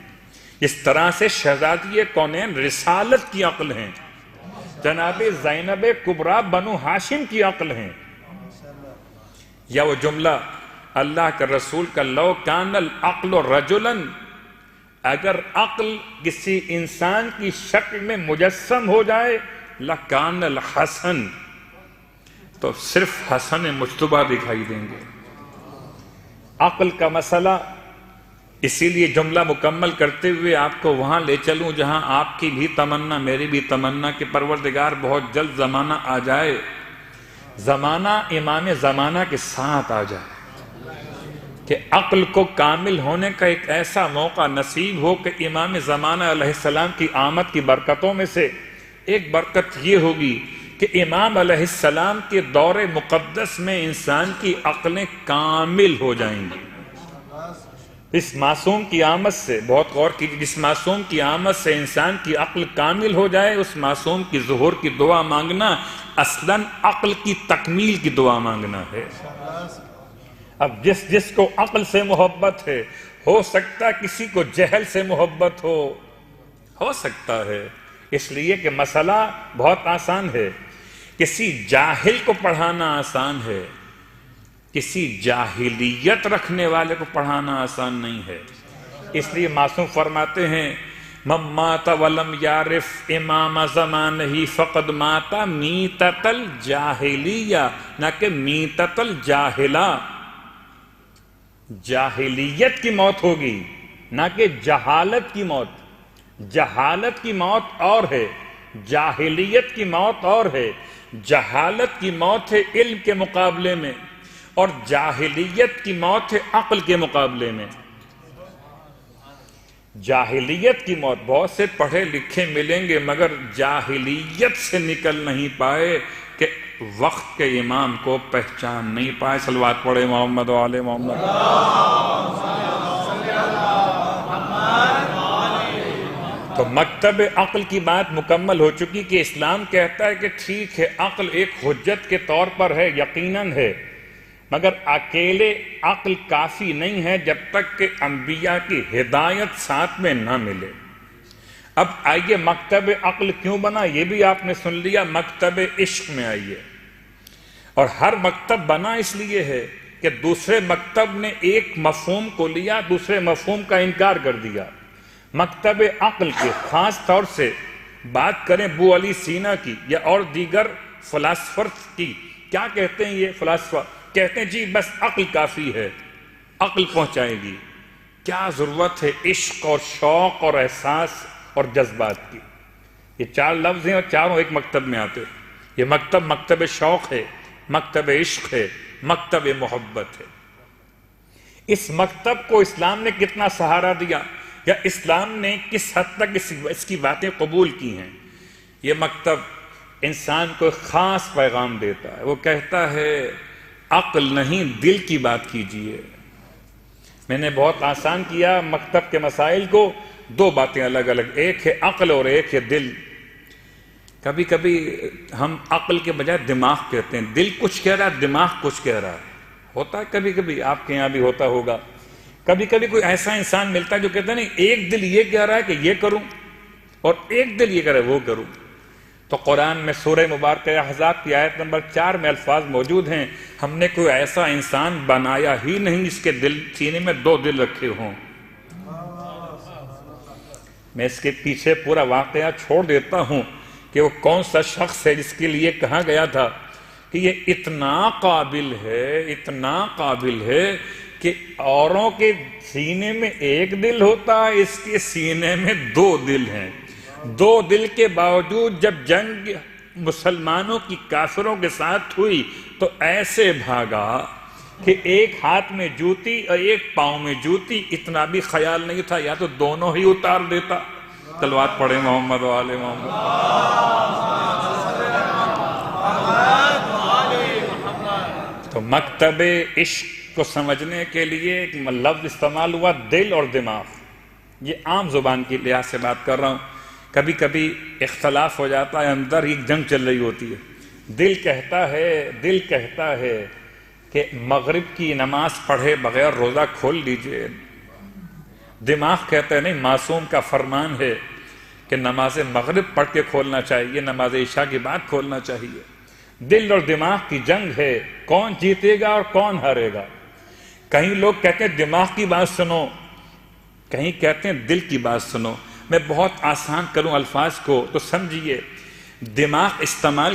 Speaker 1: اس طرح سے شہزادی کونین رسالت کی عقل ہیں، جناب زینب کبریٰ بنو ہاشم کی عقل ہیں، یا وہ جملہ اللہ کے رسول کا لو کان العقل رجلا، اگر عقل کسی انسان کی شکل میں مجسم ہو جائے لکان الحسن، تو صرف حسن مجتبیٰ دکھائی دیں گے۔ عقل کا مسئلہ، اسی لیے جملہ مکمل کرتے ہوئے آپ کو وہاں لے چلوں جہاں آپ کی بھی تمنا میری بھی تمنا کہ پروردگار بہت جلد زمانہ آ جائے، زمانہ امام زمانہ کے ساتھ آ جائے کہ عقل کو کامل ہونے کا ایک ایسا موقع نصیب ہو کہ امام زمانہ علیہ السلام کی آمد کی برکتوں میں سے ایک برکت یہ ہوگی کہ امام علیہ السلام کے دور مقدس میں انسان کی عقلیں کامل ہو جائیں گی۔ اس معصوم کی آمد سے بہت غور کیجیے، جس معصوم کی آمد سے انسان کی عقل کامل ہو جائے، اس معصوم کی ظہور کی دعا مانگنا اصلاً عقل کی تکمیل کی دعا مانگنا ہے۔ اب جس کو عقل سے محبت ہے ہو سکتا کسی کو جہل سے محبت ہو سکتا ہے، اس لیے کہ مسئلہ بہت آسان ہے۔ کسی جاہل کو پڑھانا آسان ہے، کسی جاہلیت رکھنے والے کو پڑھانا آسان نہیں ہے۔ اس لیے معصوم فرماتے ہیں من مات ولم یعرف امام زمانہ فقد مات میتۃ الجاہلیہ، نہ کہ میتۃ الجاہلہ۔ جاہلیت کی موت ہوگی، نہ کہ جہالت کی موت۔ جہالت کی موت اور ہے، جاہلیت کی موت اور ہے۔ جہالت کی موت ہے علم کے مقابلے میں، اور جاہلیت کی موت ہے عقل کے مقابلے میں۔ جاہلیت کی موت، بہت سے پڑھے لکھے ملیں گے مگر جاہلیت سے نکل نہیں پائے کہ وقت کے امام کو پہچان نہیں پائے۔ صلوات پڑھے محمد و آل محمد۔ تو مکتب عقل کی بات مکمل ہو چکی کہ اسلام کہتا ہے کہ ٹھیک ہے عقل ایک حجت کے طور پر ہے، یقیناً ہے، مگر اکیلے عقل کافی نہیں ہے جب تک کہ انبیاء کی ہدایت ساتھ میں نہ ملے۔ اب آئیے مکتب عقل کیوں بنا یہ بھی آپ نے سن لیا، مکتب عشق میں آئیے۔ اور ہر مکتب بنا اس لیے ہے کہ دوسرے مکتب نے ایک مفہوم کو لیا، دوسرے مفہوم کا انکار کر دیا۔ مکتب عقل کے خاص طور سے بات کریں ابو علی سینا کی یا اور دیگر فلاسفرز کی، کیا کہتے ہیں یہ فلاسفہ؟ کہتے ہیں جی بس عقل کافی ہے، عقل پہنچائے گی۔ کیا ضرورت ہے عشق اور شوق اور احساس اور جذبات کی؟ یہ چار لفظ ہیں اور چاروں ایک مکتب میں آتے۔ یہ مکتب مکتب شوق ہے، مکتب عشق ہے، مکتب محبت ہے۔ اس مکتب کو اسلام نے کتنا سہارا دیا، یا اسلام نے کس حد تک اس کی باتیں قبول کی ہیں؟ یہ مکتب انسان کو ایک خاص پیغام دیتا ہے۔ وہ کہتا ہے عقل نہیں دل کی بات کیجئے۔ میں نے بہت آسان کیا مکتب کے مسائل کو، دو باتیں الگ الگ، ایک ہے عقل اور ایک ہے دل۔ کبھی کبھی ہم عقل کے بجائے دماغ کہتے ہیں، دل کچھ کہہ رہا ہے دماغ کچھ کہہ رہا ہے۔ ہوتا ہے کبھی کبھی، آپ کے یہاں بھی ہوتا ہوگا۔ کبھی کبھی کوئی ایسا انسان ملتا ہے جو کہتا ہے نہیں ایک دل یہ کہہ رہا ہے کہ یہ کروں اور ایک دل یہ کہہ رہا ہے وہ کروں۔ تو قرآن میں سورہ مبارکہ احزاب کی آیت نمبر 4 میں الفاظ موجود ہیں، ہم نے کوئی ایسا انسان بنایا ہی نہیں جس کے دل سینے میں دو دل رکھے ہوں۔ میں اس کے پیچھے پورا واقعہ چھوڑ دیتا ہوں کہ وہ کون سا شخص ہے جس کے لیے کہا گیا تھا کہ یہ اتنا قابل ہے کہ اوروں کے سینے میں ایک دل ہوتا ہے، اس کے سینے میں دو دل ہیں۔ دو دل کے باوجود جب جنگ مسلمانوں کی کافروں کے ساتھ ہوئی تو ایسے بھاگا کہ ایک ہاتھ میں جوتی اور ایک پاؤں میں جوتی، اتنا بھی خیال نہیں تھا یا تو دونوں ہی اتار دیتا۔ صلوات پڑھے محمد و آل محمد۔ تو مکتب عشق کو سمجھنے کے لیے ایک لفظ استعمال ہوا دل اور دماغ۔ یہ عام زبان کی لحاظ سے بات کر رہا ہوں، کبھی کبھی اختلاف ہو جاتا ہے، اندر ایک جنگ چل رہی ہوتی ہے۔ دل کہتا ہے کہ مغرب کی نماز پڑھے بغیر روزہ کھول لیجئے۔ دماغ کہتا ہے نہیں، معصوم کا فرمان ہے کہ نماز مغرب پڑھ کے کھولنا چاہیے، نماز عشاء کے بعد کھولنا چاہیے۔ دل اور دماغ کی جنگ ہے، کون جیتے گا اور کون ہارے گا۔ کہیں لوگ کہتے ہیں دماغ کی بات سنو، کہیں کہتے ہیں دل کی بات سنو۔ میں بہت آسان کروں الفاظ کو تو سمجھیے، دماغ استعمال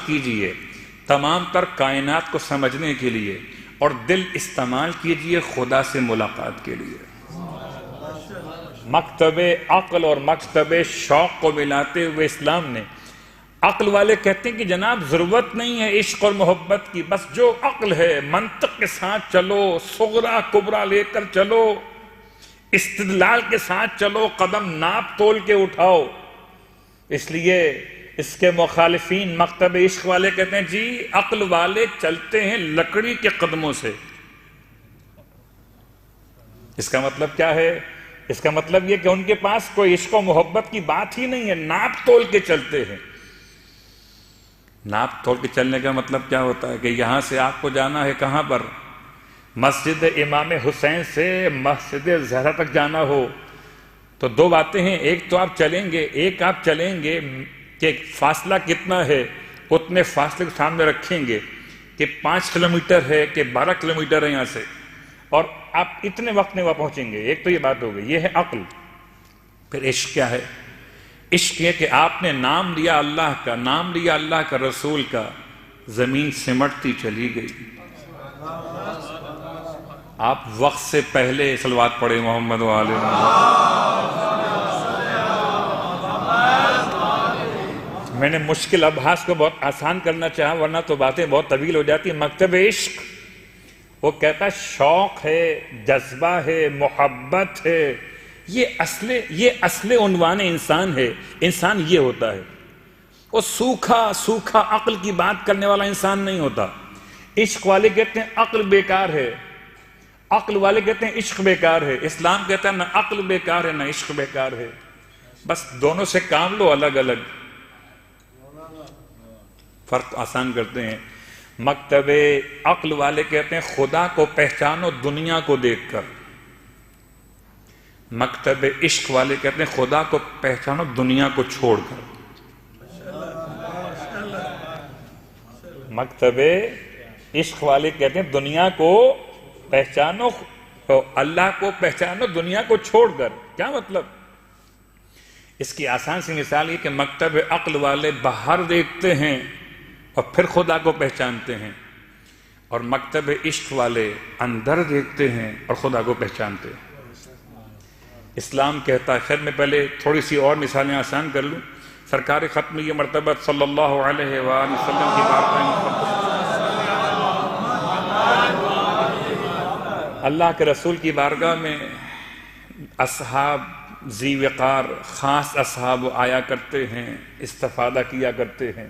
Speaker 1: کیجئے تمام تر کائنات کو سمجھنے کے لیے، اور دل استعمال کیجئے خدا سے ملاقات کے لیے۔ مکتب عقل اور مکتب شوق کو ملاتے ہوئے اسلام نے، عقل والے کہتے ہیں کہ جناب ضرورت نہیں ہے عشق اور محبت کی، بس جو عقل ہے منطق کے ساتھ چلو، صغرا کبرا لے کر چلو، استدلال کے ساتھ چلو، قدم ناپ تول کے اٹھاؤ۔ اس لیے اس کے مخالفین مکتب عشق والے کہتے ہیں جی عقل والے چلتے ہیں لکڑی کے قدموں سے۔ اس کا مطلب کیا ہے؟ اس کا مطلب یہ کہ ان کے پاس کوئی عشق و محبت کی بات ہی نہیں ہے، ناپ تول کے چلتے ہیں۔ ناپ تول کے چلنے کا مطلب کیا ہوتا ہے کہ یہاں سے آپ کو جانا ہے کہاں پر؟ مسجد امام حسین سے مسجد زہرا تک جانا ہو تو دو باتیں ہیں، ایک تو آپ چلیں گے کہ فاصلہ کتنا ہے، اتنے فاصلے کو سامنے رکھیں گے کہ 5 کلومیٹر ہے کہ 12 کلومیٹر ہے یہاں سے، اور آپ اتنے وقت میں وہاں پہنچیں گے. ایک تو یہ بات ہو گئی، یہ ہے عقل. پھر عشق کیا ہے؟ عشق یہ کہ آپ نے نام لیا اللہ کا، نام لیا اللہ کا، رسول کا، زمین سمٹتی چلی گئی. آپ وقت سے پہلے صلوات پڑھے محمد و آل محمد. میں نے مشکل ابحاث کو بہت آسان کرنا چاہا، ورنہ تو باتیں بہت طویل ہو جاتی ہیں. مکتب عشق وہ کہتا ہے شوق ہے، جذبہ ہے، محبت ہے. یہ اصل عنوان انسان ہے. انسان یہ ہوتا ہے، وہ سوکھا عقل کی بات کرنے والا انسان نہیں ہوتا. عشق والے کہتے ہیں عقل بیکار ہے، عقل والے کہتے ہیں عشق بیکار ہے. اسلام کہتا ہے نہ عقل بیکار ہے نہ عشق بیکار ہے، بس دونوں سے کام لو الگ الگ. فرق آسان کرتے ہیں. مکتب عقل والے کہتے ہیں خدا کو پہچانو دنیا کو دیکھ کر. مکتب عشق والے کہتے ہیں خدا کو پہچانو دنیا کو چھوڑ کر. مکتب عشق والے کہتے ہیں دنیا کو پہچانو، اللہ کو پہچانو دنیا کو چھوڑ کر. کیا مطلب؟ اس کی آسان سی مثال یہ کہ مکتب عقل والے باہر دیکھتے ہیں اور پھر خدا کو پہچانتے ہیں، اور مکتب عشق والے اندر دیکھتے ہیں اور خدا کو پہچانتے ہیں. اسلام کہتا ہے، خیر میں پہلے تھوڑی سی اور مثالیں آسان کر لوں. سرکار ختم یہ مرتبہ صلی اللہ علیہ وآلہ وسلم کی بارگاہ، اللہ کے رسول کی بارگاہ میں اصحاب ذی وقار، خاص اصحاب آیا کرتے ہیں، استفادہ کیا کرتے ہیں.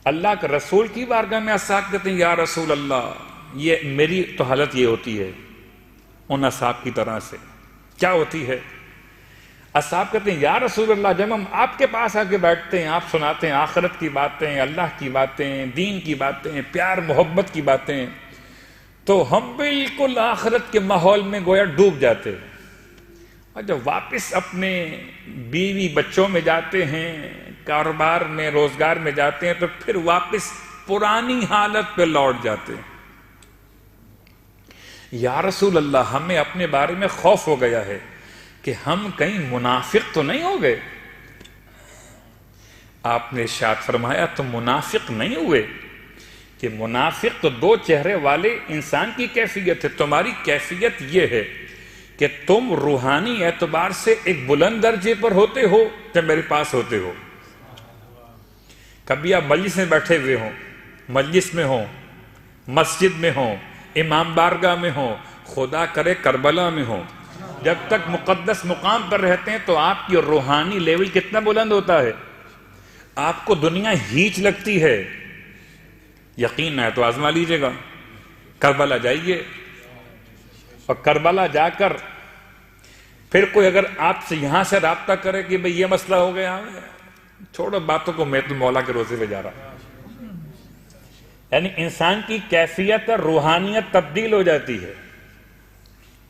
Speaker 1: اللہ کے رسول کی بارگاہ میں اصحاب کہتے ہیں یا رسول اللہ، یہ میری تو حالت یہ ہوتی ہے ان اصحاب کی طرح سے. کیا ہوتی ہے؟ اصحاب کہتے ہیں یا رسول اللہ، جب ہم آپ کے پاس آ کے بیٹھتے ہیں، آپ سناتے ہیں آخرت کی باتیں، اللہ کی باتیں، دین کی باتیں، پیار محبت کی باتیں، تو ہم بالکل آخرت کے ماحول میں گویا ڈوب جاتے ہیں. اور جب واپس اپنے بیوی بچوں میں جاتے ہیں، کاروبار میں، روزگار میں جاتے ہیں، تو پھر واپس پرانی حالت پہ لوٹ جاتے ہیں. یا رسول اللہ، ہمیں اپنے بارے میں خوف ہو گیا ہے کہ ہم کہیں منافق تو نہیں ہو گئے. آپ نے ارشاد فرمایا تم منافق نہیں ہوئے، کہ منافق تو 2 چہرے والے انسان کی کیفیت ہے. تمہاری کیفیت یہ ہے کہ تم روحانی اعتبار سے ایک بلند درجے پر ہوتے ہو جب میرے پاس ہوتے ہو. کبھی آپ مجلس میں بیٹھے ہوئے ہوں، مجلس میں ہوں، مسجد میں ہوں، امام بارگاہ میں ہوں، خدا کرے کربلا میں ہوں، جب تک مقدس مقام پر رہتے ہیں تو آپ کی روحانی لیول کتنا بلند ہوتا ہے. آپ کو دنیا ہیچ لگتی ہے، یقین ہے تو آزما لیجئے گا. کربلا جائیے، اور کربلا جا کر پھر کوئی اگر آپ سے یہاں سے رابطہ کرے کہ بھئی یہ مسئلہ ہو گیا، چھوڑو باتوں کو، میں تو مولا کے روزے پہ جا رہا ہوں. یعنی انسان کی کیفیت اور روحانیت تبدیل ہو جاتی ہے.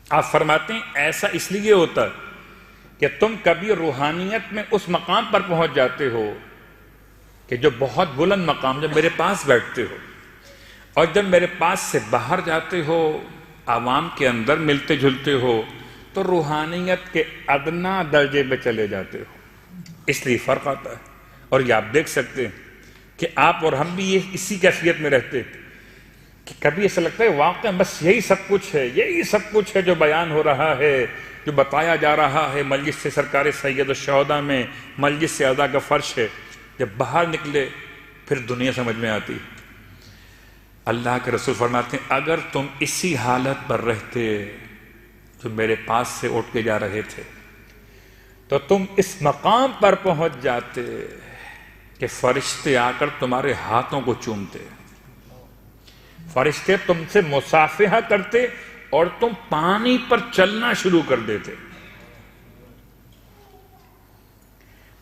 Speaker 1: آپ فرماتے ہیں ایسا اس لیے ہوتا ہے کہ تم کبھی روحانیت میں اس مقام پر پہنچ جاتے ہو کہ جو بہت بلند مقام، جب میرے پاس بیٹھتے ہو اور جب میرے پاس سے باہر جاتے ہو، عوام کے اندر ملتے جلتے ہو، تو روحانیت کے ادنا درجے پہ چلے جاتے ہو. اس لیے فرق آتا ہے. اور یہ آپ دیکھ سکتے ہیں کہ آپ اور ہم بھی اسی کیفیت میں رہتے ہیں کہ کبھی ایسا لگتا ہے واقعا بس یہی سب کچھ ہے، یہی سب کچھ ہے جو بیان ہو رہا ہے، جو بتایا جا رہا ہے مجلس سے سرکار سید الشہداء میں، مجلس سے ادا کا فرش ہے. جب باہر نکلے پھر دنیا سمجھ میں آتی. اللہ کے رسول فرماتے ہیں اگر تم اسی حالت پر رہتے جو میرے پاس سے اٹھ کے جا رہے تھے تو تم اس مقام پر پہنچ جاتے کہ فرشتے آ کر تمہارے ہاتھوں کو چومتے، فرشتے تم سے مصافحہ کرتے اور تم پانی پر چلنا شروع کر دیتے.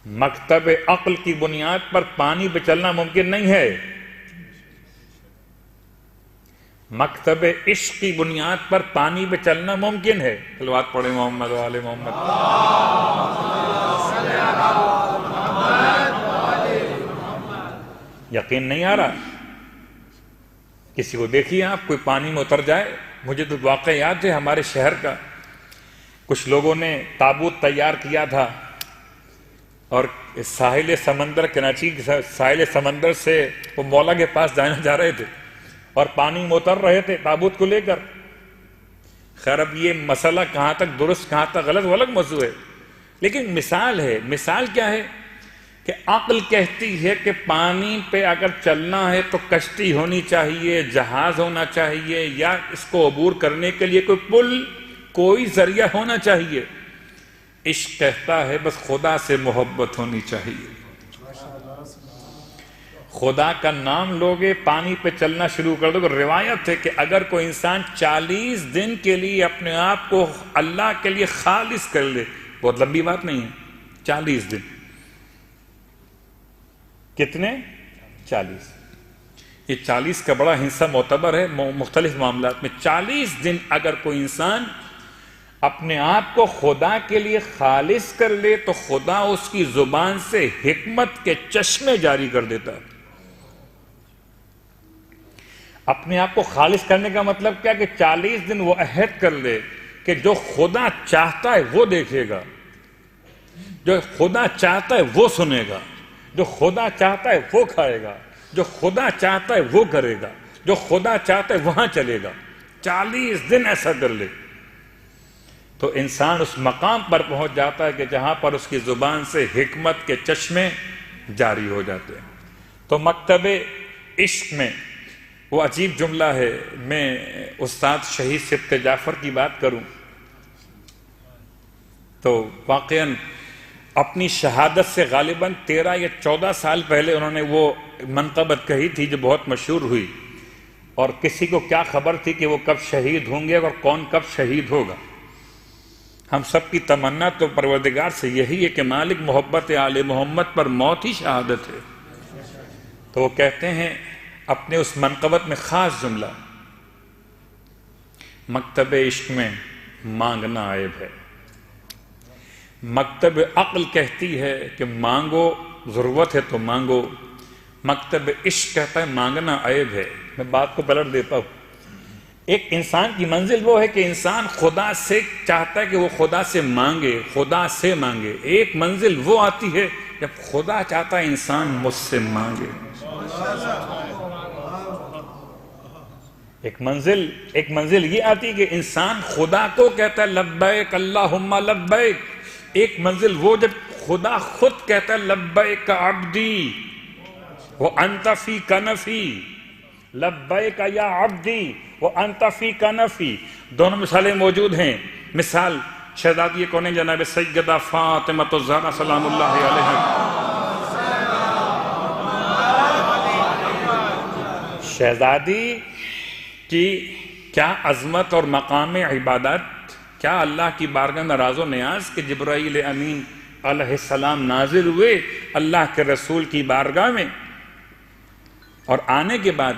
Speaker 1: مکتب عقل کی بنیاد پر پانی پہ چلنا ممکن نہیں ہے. مکتب عشق کی بنیاد پر پانی پہ چلنا ممکن ہے؟ صلوات پڑھیں محمد و آل محمد۔ یقین نہیں آ رہا؟ کسی کو دیکھیے آپ، کوئی پانی میں اتر جائے۔ مجھے تو واقعہ یاد ہے ہمارے شہر کا، کچھ لوگوں نے تابوت تیار کیا تھا اور ساحل سمندر، کراچی کے ساحل سمندر سے وہ مولا کے پاس جا رہے تھے اور پانی میں اتر رہے تھے تابوت کو لے کر۔ خیر اب یہ مسئلہ کہاں تک درست کہاں تک غلط وہ الگ موضوع ہے، لیکن مثال ہے۔ مثال کیا ہے کہ عقل کہتی ہے کہ پانی پہ اگر چلنا ہے تو کشتی ہونی چاہیے، جہاز ہونا چاہیے، یا اس کو عبور کرنے کے لیے کوئی پل، کوئی ذریعہ ہونا چاہیے۔ عشق کہتا ہے بس خدا سے محبت ہونی چاہیے۔ خدا کا نام لوگے، پانی پہ چلنا شروع کر دو۔ روایت ہے کہ اگر کوئی انسان 40 دن کے لیے اپنے آپ کو اللہ کے لیے خالص کر لے، بہت لمبی بات نہیں ہے، 40 دن۔ کتنے؟ 40۔ یہ 40 کا بڑا حصہ معتبر ہے مختلف معاملات میں۔ 40 دن اگر کوئی انسان اپنے آپ کو خدا کے لیے خالص کر لے تو خدا اس کی زبان سے حکمت کے چشمے جاری کر دیتا ہے۔ اپنے آپ کو خالص کرنے کا مطلب کیا کہ 40 دن وہ عہد کر لے کہ جو خدا چاہتا ہے وہ دیکھے گا، جو خدا چاہتا ہے وہ سنے گا، جو خدا چاہتا ہے وہ کھائے گا، جو خدا چاہتا ہے وہ کرے گا، جو خدا چاہتا ہے وہاں چلے گا۔ 40 دن ایسا کر لے تو انسان اس مقام پر پہنچ جاتا ہے کہ جہاں پر اس کی زبان سے حکمت کے چشمے جاری ہو جاتے ہیں۔ تو مکتب عشق میں وہ عجیب جملہ ہے۔ میں استاد شہید سبط جعفر کی بات کروں تو واقعاً اپنی شہادت سے غالباً 13 یا 14 سال پہلے انہوں نے وہ منقبت کہی تھی جو بہت مشہور ہوئی، اور کسی کو کیا خبر تھی کہ وہ کب شہید ہوں گے اور کون کب شہید ہوگا۔ ہم سب کی تمنا تو پروردگار سے یہی ہے کہ مالک محبت آل محمد پر موت ہی شہادت ہے۔ تو وہ کہتے ہیں اپنے اس منقبت میں خاص جملہ، مکتب عشق میں مانگنا عیب ہے۔ مکتب عقل کہتی ہے کہ مانگو، ضرورت ہے تو مانگو۔ مکتب عشق کہتا ہے مانگنا عیب ہے۔ میں بات کو پلٹ دیتا ہوں۔ ایک انسان کی منزل وہ ہے کہ انسان خدا سے چاہتا ہے کہ وہ خدا سے مانگے، خدا سے مانگے۔ ایک منزل وہ آتی ہے جب خدا چاہتا ہے انسان مجھ سے مانگے۔ ایک منزل یہ آتی ہے کہ انسان خدا کو کہتا ہے لبیک اللہم لبیک۔ ایک منزل وہ جب خدا خود کہتا ہے لبیک عبدی وانت فی کنفی، لبیک یا عبدی وانت فی کنفی۔ دونوں مثالیں موجود ہیں۔ مثال شہزادی کونین جناب سیدہ فاطمہ الزہرا سلام اللہ علیہا، شہزادی کی کیا عظمت اور مقام عبادت، کیا اللہ کی بارگاہ میں راز و نیاز کہ جبرائیل امین علیہ السلام نازل ہوئے اللہ کے رسول کی بارگاہ میں، اور آنے کے بعد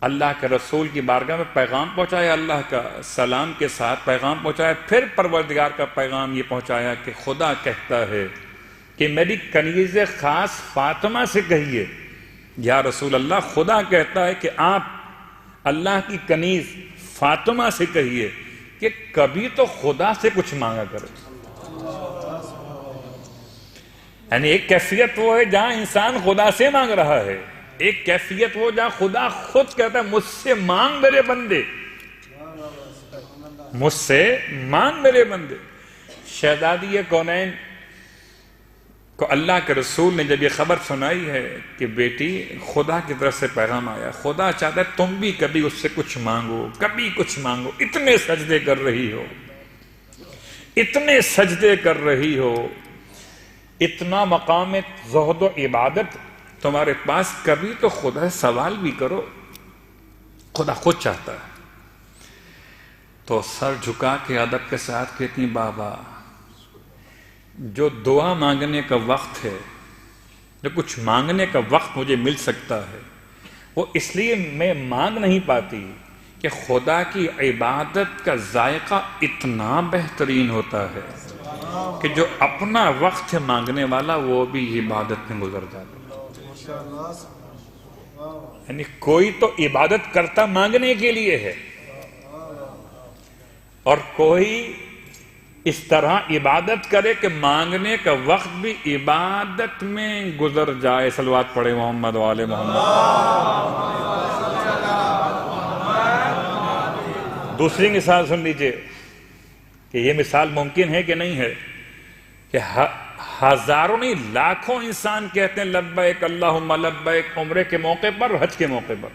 Speaker 1: اللہ کے رسول کی بارگاہ میں پیغام پہنچایا، اللہ کا سلام کے ساتھ پیغام پہنچایا، پھر پروردگار کا پیغام یہ پہنچایا کہ خدا کہتا ہے کہ میری کنیز خاص فاطمہ سے کہیے۔ یا رسول اللہ، خدا کہتا ہے کہ آپ اللہ کی کنیز فاطمہ سے کہیے کہ کبھی تو خدا سے کچھ مانگا کرے۔ یعنی ایک کیفیت وہ ہے جہاں انسان خدا سے مانگ رہا ہے، ایک کیفیت وہ جہاں خدا خود کہتا ہے مجھ سے مانگ میرے بندے، مجھ سے مانگ میرے بندے۔ شہزادی کونین کو اللہ کے رسول نے جب یہ خبر سنائی ہے کہ بیٹی خدا کی طرف سے پیغام آیا، خدا چاہتا ہے تم بھی کبھی اس سے کچھ مانگو، کبھی کچھ مانگو، اتنے سجدے کر رہی ہو، اتنے سجدے کر رہی ہو، اتنا مقام زہد و عبادت تمہارے پاس، کبھی تو خدا سوال بھی کرو۔ خدا خود چاہتا ہے۔ تو سر جھکا کے ادب کے ساتھ کہتی بابا، جو دعا مانگنے کا وقت ہے، جو کچھ مانگنے کا وقت مجھے مل سکتا ہے، وہ اس لیے میں مانگ نہیں پاتی کہ خدا کی عبادت کا ذائقہ اتنا بہترین ہوتا ہے کہ جو اپنا وقت مانگنے والا وہ بھی عبادت میں گزر جاتا ہے. یعنی کوئی تو عبادت کرتا مانگنے کے لیے ہے، اور کوئی اس طرح عبادت کرے کہ مانگنے کا وقت بھی عبادت میں گزر جائے. صلوات پڑھے محمد وآل محمد. دوسری مثال سن لیجئے کہ یہ مثال ممکن ہے کہ نہیں ہے کہ ہزاروں نہیں لاکھوں انسان کہتے ہیں لبیک اللہم لبیک عمرے کے موقع پر، حج کے موقع پر.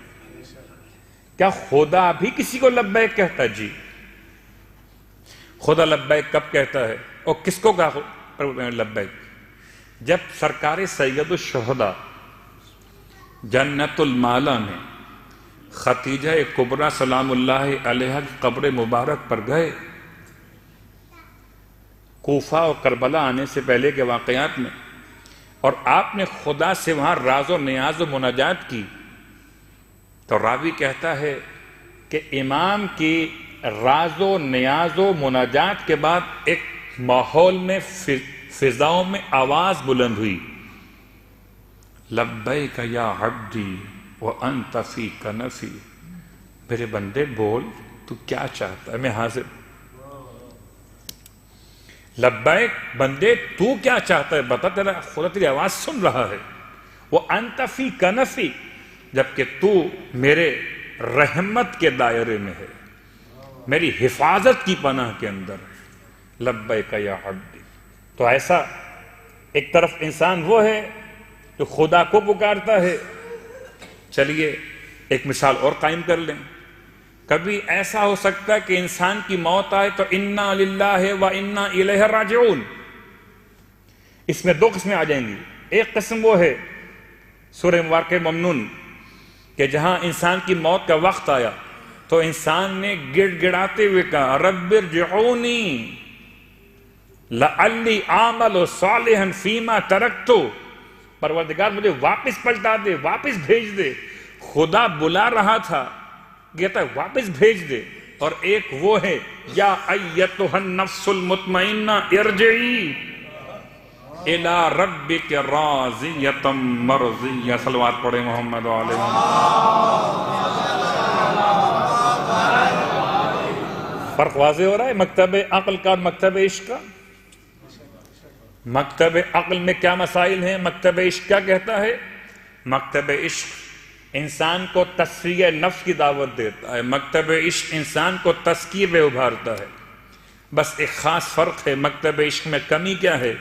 Speaker 1: کیا خدا بھی کسی کو لبیک کہتا ہے؟ جی. خدا لبیک کب کہتا ہے اور کس کو کہا لبیک؟ جب سرکار سید الشہداء جنت المالا میں خدیجہ کبریٰ سلام اللہ علیہا کی قبر مبارک پر گئے. کوفہ اور کربلا آنے سے پہلے کے واقعات میں، اور آپ نے خدا سے وہاں راز و نیاز و مناجات کی، تو راوی کہتا ہے کہ امام کی راز و نیاز و مناجات کے بعد ایک ماحول میں فضاؤں میں آواز بلند ہوئی، لبیک یا عبدی وانت فی کنفی. میرے بندے بول، تو کیا چاہتا ہے، میں حاضر. لبیک بندے تو کیا چاہتا ہے بتا، تیرا خدا تیری آواز سن رہا ہے. وانت فی کنفی، جبکہ تو میرے رحمت کے دائرے میں ہے، میری حفاظت کی پناہ کے اندر ہے. لبیک یا عبدی. تو ایسا ایک طرف انسان وہ ہے جو خدا کو پکارتا ہے. چلیے ایک مثال اور قائم کر لیں. کبھی ایسا ہو سکتا ہے کہ انسان کی موت آئے تو انا للہ و انا الیہ راجعون. اس میں دو قسمیں آ جائیں گی. ایک قسم وہ ہے سورہ مبارکہ ممنون کہ جہاں انسان کی موت کا وقت آیا تو انسان نے گڑ گڑاتے ہوئے کہا رب ارجعونی لعلی اعمل صالحا فیما ترکت. پروردگار مجھے واپس پلٹا دے، واپس بھیج دے. خدا بلا رہا تھا، کہتا ہے واپس بھیج دے. اور ایک وہ ہے یا ایتھا النفس المطمئنہ ارجعی الی ربک راضیۃ مرضیہ. صلوات پڑھے محمد وآل محمد. فرق واضح ہو رہا ہے مکتب عقل کا اور مکتب عشق کا. مکتب عقل میں کیا مسائل ہیں، مکتب عشق کیا کہتا ہے؟ مکتب عشق انسان کو تصفیہ نفس کی دعوت دیتا ہے، مکتب عشق انسان کو تزکیے پہ ابھارتا ہے. بس ایک خاص فرق ہے، مکتب عشق میں کمی کیا ہے؟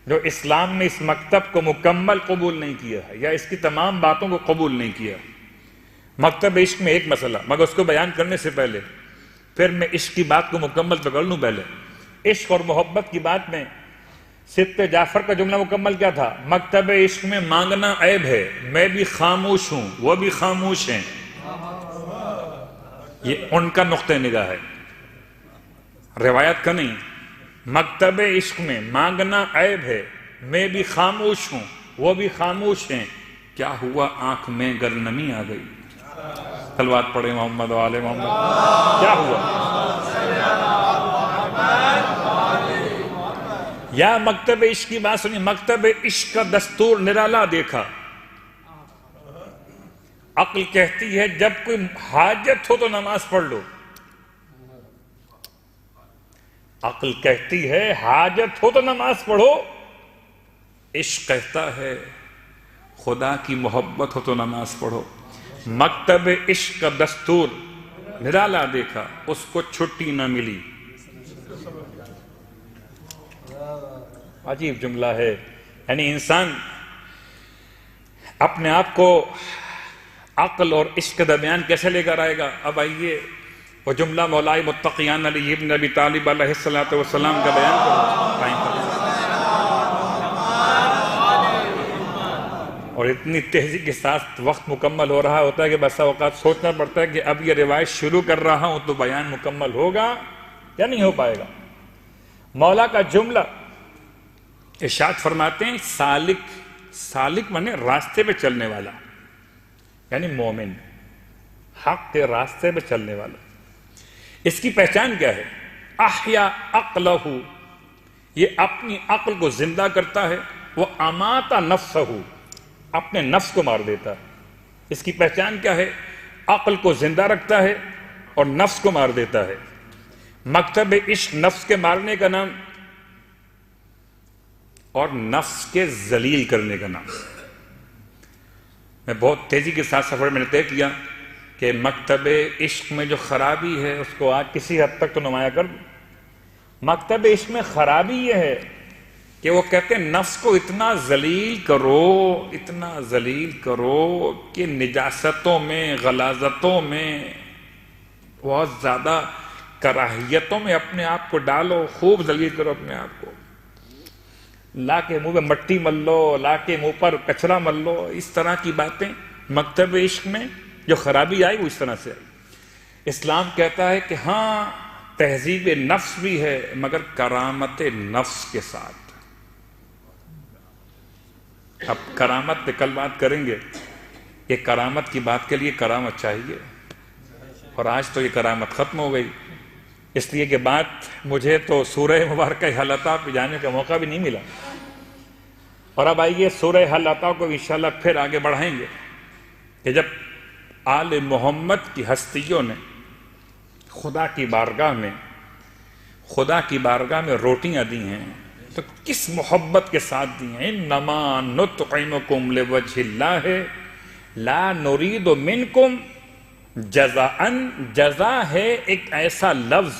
Speaker 1: جو اسلام نے اس مکتب کو مکمل قبول نہیں کیا ہے یا اس کی تمام باتوں کو قبول نہیں کیا. مکتب عشق میں ایک مسئلہ، مگر اس کو بیان کرنے سے پہلے پھر میں عشق کی بات کو مکمل پکڑ لوں. پہلے عشق اور محبت کی بات میں سبط جعفر کا جملہ مکمل کیا تھا؟ مکتب عشق میں مانگنا عیب ہے، میں بھی خاموش ہوں وہ بھی خاموش ہیں. یہ ان کا نقطہ نگاہ ہے، روایت کا نہیں. مکتب عشق میں مانگنا عیب ہے، میں بھی خاموش ہوں وہ بھی خاموش ہیں. کیا ہوا؟ آنکھ میں گرنمی آ گئی. صلوات پڑھے محمد وآل محمد. کیا ہوا؟ یا مکتب عشق کی بات سنی، مکتب عشق کا دستور نرالا دیکھا. عقل کہتی ہے جب کوئی حاجت ہو تو نماز پڑھ لو. عقل کہتی ہے حاجت ہو تو نماز پڑھو. عشق کہتا ہے خدا کی محبت ہو تو نماز پڑھو. مکتب عشق کا دستور نرالا دیکھا، اس کو چھٹی نہ ملی. عجیب جملہ ہے. یعنی انسان اپنے آپ کو عقل اور عشق کے درمیان کیسے لے کر آئے گا؟ اب آئیے وہ جملہ مولا متقیان علی ابن ابی طالب علیہ السلام کا بیان کریں. اور اتنی تیزی کے ساتھ وقت مکمل ہو رہا ہوتا ہے کہ بسا اوقات سوچنا پڑتا ہے کہ اب یہ روایت شروع کر رہا ہوں تو بیان مکمل ہوگا یا نہیں ہو پائے گا. مولا کا جملہ ارشاد فرماتے ہیں سالک، سالک مانے راستے پہ چلنے والا. یعنی مومن، حق کے راستے پہ چلنے والا۔ اس کی پہچان کیا ہے؟ احیا عقلہ، یہ اپنی عقل کو زندہ کرتا ہے، وہ امات نفسہ، اپنے نفس کو مار دیتا ہے۔ اس کی پہچان کیا ہے؟ عقل کو زندہ رکھتا ہے اور نفس کو مار دیتا ہے۔ مکتب عشق نفس کے مارنے کا نام اور نفس کے ذلیل کرنے کا نام۔ میں بہت تیزی کے ساتھ سفر میں نے طے کیا کہ مکتب عشق میں جو خرابی ہے اس کو آج کسی حد تک تو نمایاں کر دوں۔ مکتب عشق میں خرابی یہ ہے کہ وہ کہتے ہیں نفس کو اتنا ذلیل کرو، اتنا ذلیل کرو کہ نجاستوں میں، غلاظتوں میں، بہت زیادہ کراہیتوں میں اپنے آپ کو ڈالو، خوب ذلیل کرو اپنے آپ کو، لا کے منہ میں مٹی مل لو، لا کے منہ پر کچرا مل لو، اس طرح کی باتیں۔ مکتب عشق میں جو خرابی آئی وہ اس طرح سے آئی۔ اسلام کہتا ہے کہ ہاں تہذیب نفس بھی ہے مگر کرامت نفس کے ساتھ۔ اب کرامت پہ کل بات کریں گے کہ کرامت کی بات کے لیے کرامت چاہیے، اور آج تو یہ کرامت ختم ہو گئی، اس لیے کہ بات مجھے تو سورہ مبارکہ حل اتی پہ جانے کا موقع بھی نہیں ملا۔ اور اب آئیے سورہ حل اتی کو انشاءاللہ پھر آگے بڑھائیں گے کہ جب آل محمد کی ہستیوں نے خدا کی بارگاہ میں روٹیاں دی ہیں تو کس محبت کے ساتھ دی ہیں؟ انما نطعمکم لوجہ اللہ لا نرید منکم جزاء۔ جزا ہے ایک ایسا لفظ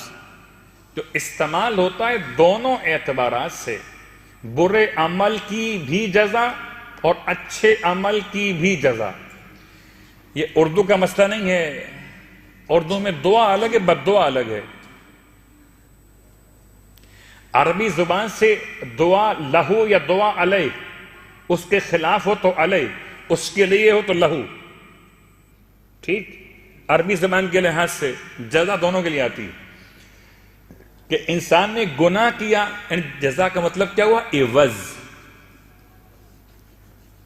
Speaker 1: جو استعمال ہوتا ہے دونوں اعتبارات سے، برے عمل کی بھی جزا اور اچھے عمل کی بھی جزا۔ یہ اردو کا مسئلہ نہیں ہے، اردو میں دعا الگ ہے، بد دعا الگ ہے۔ عربی زبان سے دعا لہو یا دعا علیہ، اس کے خلاف ہو تو علیہ، اس کے لیے ہو تو لہو، ٹھیک؟ عربی زبان کے لحاظ سے جزا دونوں کے لیے آتی ہے کہ انسان نے گناہ کیا، جزا کا مطلب کیا ہوا؟ عوض،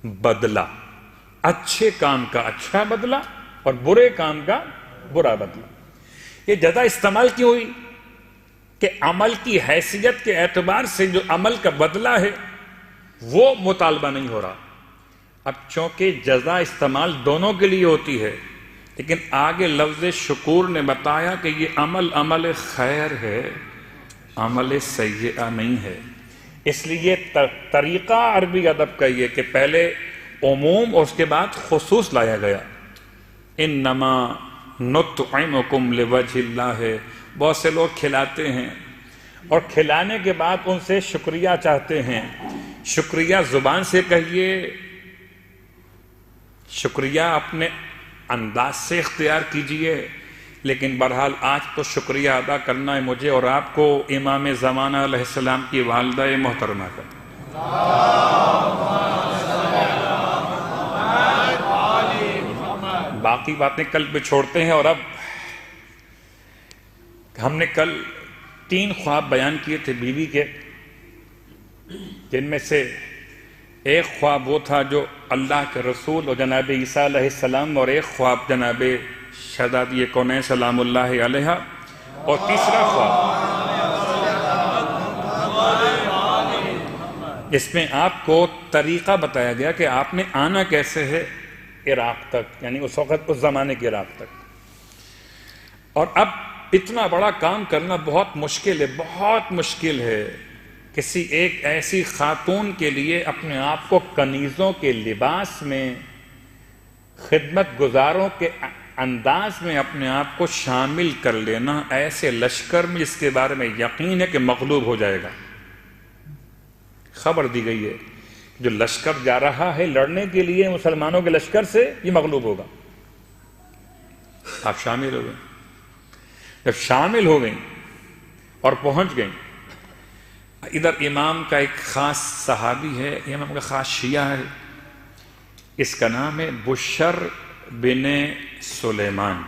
Speaker 1: بدلہ، اچھے کام کا اچھا بدلہ اور برے کام کا برا بدلہ۔ یہ جزا استعمال کیوں ہوئی؟ کہ عمل کی حیثیت کے اعتبار سے جو عمل کا بدلہ ہے وہ مطالبہ نہیں ہو رہا۔ اب چونکہ جزا استعمال دونوں کے لیے ہوتی ہے، لیکن آگے لفظ شکور نے بتایا کہ یہ عمل خیر ہے، عمل سیئہ نہیں ہے۔ اس لیے طریقہ عربی ادب کا یہ کہ پہلے عموم اور اس کے بعد خصوص لایا گیا۔ انما نطعمکم لوجہ اللہ، بہت سے لوگ کھلاتے ہیں اور کھلانے کے بعد ان سے شکریہ چاہتے ہیں۔ شکریہ زبان سے کہیے، شکریہ اپنے انداز سے اختیار کیجئے، لیکن بہرحال آج تو شکریہ ادا کرنا ہے مجھے اور آپ کو امام زمانہ علیہ السلام کی والدہ محترمہ کا۔ باقی باتیں کل پہ چھوڑتے ہیں، اور اب ہم نے کل 3 خواب بیان کیے تھے بیوی کے، جن میں سے ایک خواب وہ تھا جو اللہ کے رسول اور جناب عیسیٰ علیہ السلام، اور ایک خواب جناب شہزادی کونین سلام اللہ علیہ، اور تیسرا خواب اس میں آپ کو طریقہ بتایا گیا کہ آپ نے آنا کیسے ہے عراق تک، یعنی اس وقت اس زمانے کے عراق تک۔ اور اب اتنا بڑا کام کرنا بہت مشکل ہے، بہت مشکل ہے۔ کسی ایک ایسی خاتون کے لیے اپنے آپ کو کنیزوں کے لباس میں، خدمت گزاروں کے انداز میں اپنے آپ کو شامل کر لینا ایسے لشکر میں جس کے بارے میں یقین ہے کہ مغلوب ہو جائے گا۔ خبر دی گئی ہے جو لشکر جا رہا ہے لڑنے کے لیے مسلمانوں کے لشکر سے، یہ مغلوب ہوگا۔ آپ شامل ہو گئے، جب شامل ہو گئیں اور پہنچ گئیں، ادھر امام کا ایک خاص صحابی ہے، امام کا خاص شیعہ ہے، اس کا نام ہے بشر بن سلیمان۔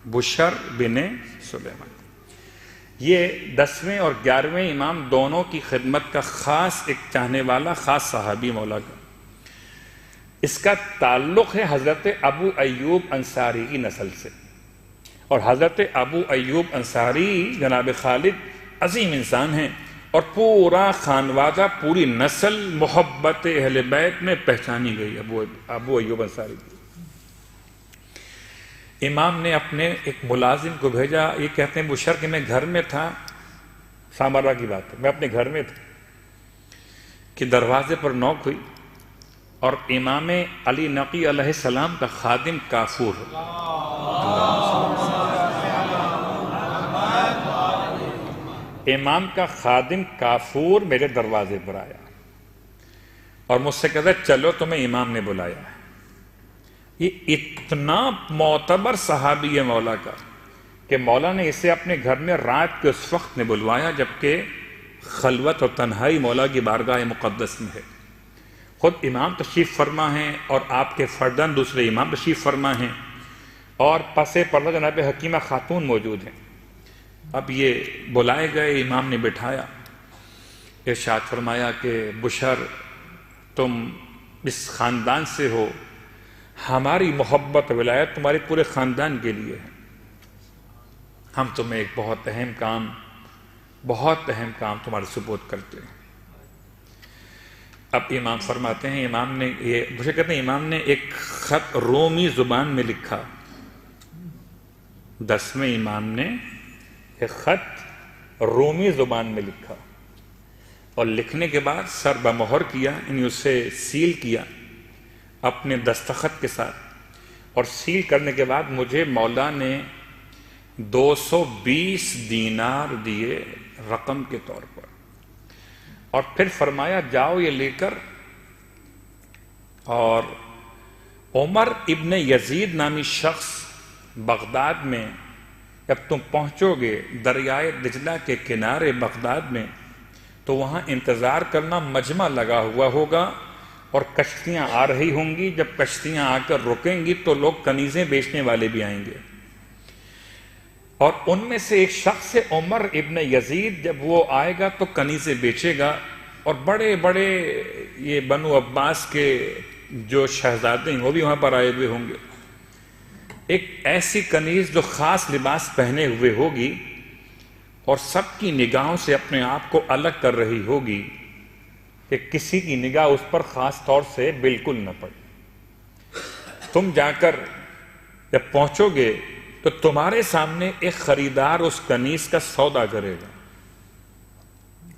Speaker 1: بشر بن سلیمان یہ 10ویں اور 11ویں امام دونوں کی خدمت کا خاص ایک چاہنے والا خاص صحابی مولا کا۔ اس کا تعلق ہے حضرت ابو ایوب انصاری کی نسل سے، اور حضرت ابو ایوب انصاری جناب خالد عظیم انسان ہیں، اور پورا خانوادہ پوری نسل محبت اہل بیت میں پہچانی گئی ابو ایوب انصاری کی۔ امام نے اپنے ایک ملازم کو بھیجا، یہ کہتے ہیں بشر کہ میں گھر میں تھا، سامرہ کی بات ہے، میں اپنے گھر میں تھا کہ دروازے پر نوک ہوئی اور امام علی نقی علیہ السلام کا خادم کافور، امام کا خادم کافور میرے دروازے پر آیا اور مجھ سے کہتا چلو تمہیں امام نے بلایا ہے۔ یہ اتنا معتبر صحابی ہے مولا کا کہ مولا نے اسے اپنے گھر میں رات کے اس وقت نے بلوایا جبکہ خلوت اور تنہائی مولا کی بارگاہ مقدس میں ہے۔ خود امام تشریف فرما ہیں اور آپ کے فرداً دوسرے امام تشریف فرما ہیں اور پس پردہ جناب حکیمہ خاتون موجود ہیں۔ اب یہ بلائے گئے، امام نے بٹھایا، ارشاد فرمایا کہ بشر تم اس خاندان سے ہو، ہماری محبت ولایت تمہارے پورے خاندان کے لیے ہے، ہم تمہیں ایک بہت اہم کام تمہارے سپرد کرتے ہیں۔ اب امام فرماتے ہیں، امام نے یہ بشر کہتے ہیں امام نے ایک خط رومی زبان میں لکھا، 10ویں امام نے ایک خط رومی زبان میں لکھا اور لکھنے کے بعد سر بمہر کیا، یعنی اسے سیل کیا اپنے دستخط کے ساتھ، اور سیل کرنے کے بعد مجھے مولا نے 220 دینار دیے رقم کے طور پر، اور پھر فرمایا جاؤ یہ لے کر اور عمر ابن یزید نامی شخص بغداد میں جب تم پہنچو گے دریائے دجلہ کے کنارے بغداد میں تو وہاں انتظار کرنا، مجمع لگا ہوا ہوگا اور کشتیاں آ رہی ہوں گی، جب کشتیاں آ کر رکیں گی تو لوگ کنیزیں بیچنے والے بھی آئیں گے، اور ان میں سے ایک شخص ہے عمر ابن یزید، جب وہ آئے گا تو کنیزیں بیچے گا، اور بڑے بڑے یہ بنو عباس کے جو شہزادے ہیں وہ بھی وہاں پر آئے ہوئے ہوں گے۔ ایک ایسی کنیز جو خاص لباس پہنے ہوئے ہوگی اور سب کی نگاہوں سے اپنے آپ کو الگ کر رہی ہوگی کہ کسی کی نگاہ اس پر خاص طور سے بالکل نہ پڑے۔ تم جا کر جب پہنچو گے تو تمہارے سامنے ایک خریدار اس کنیز کا سودا کرے گا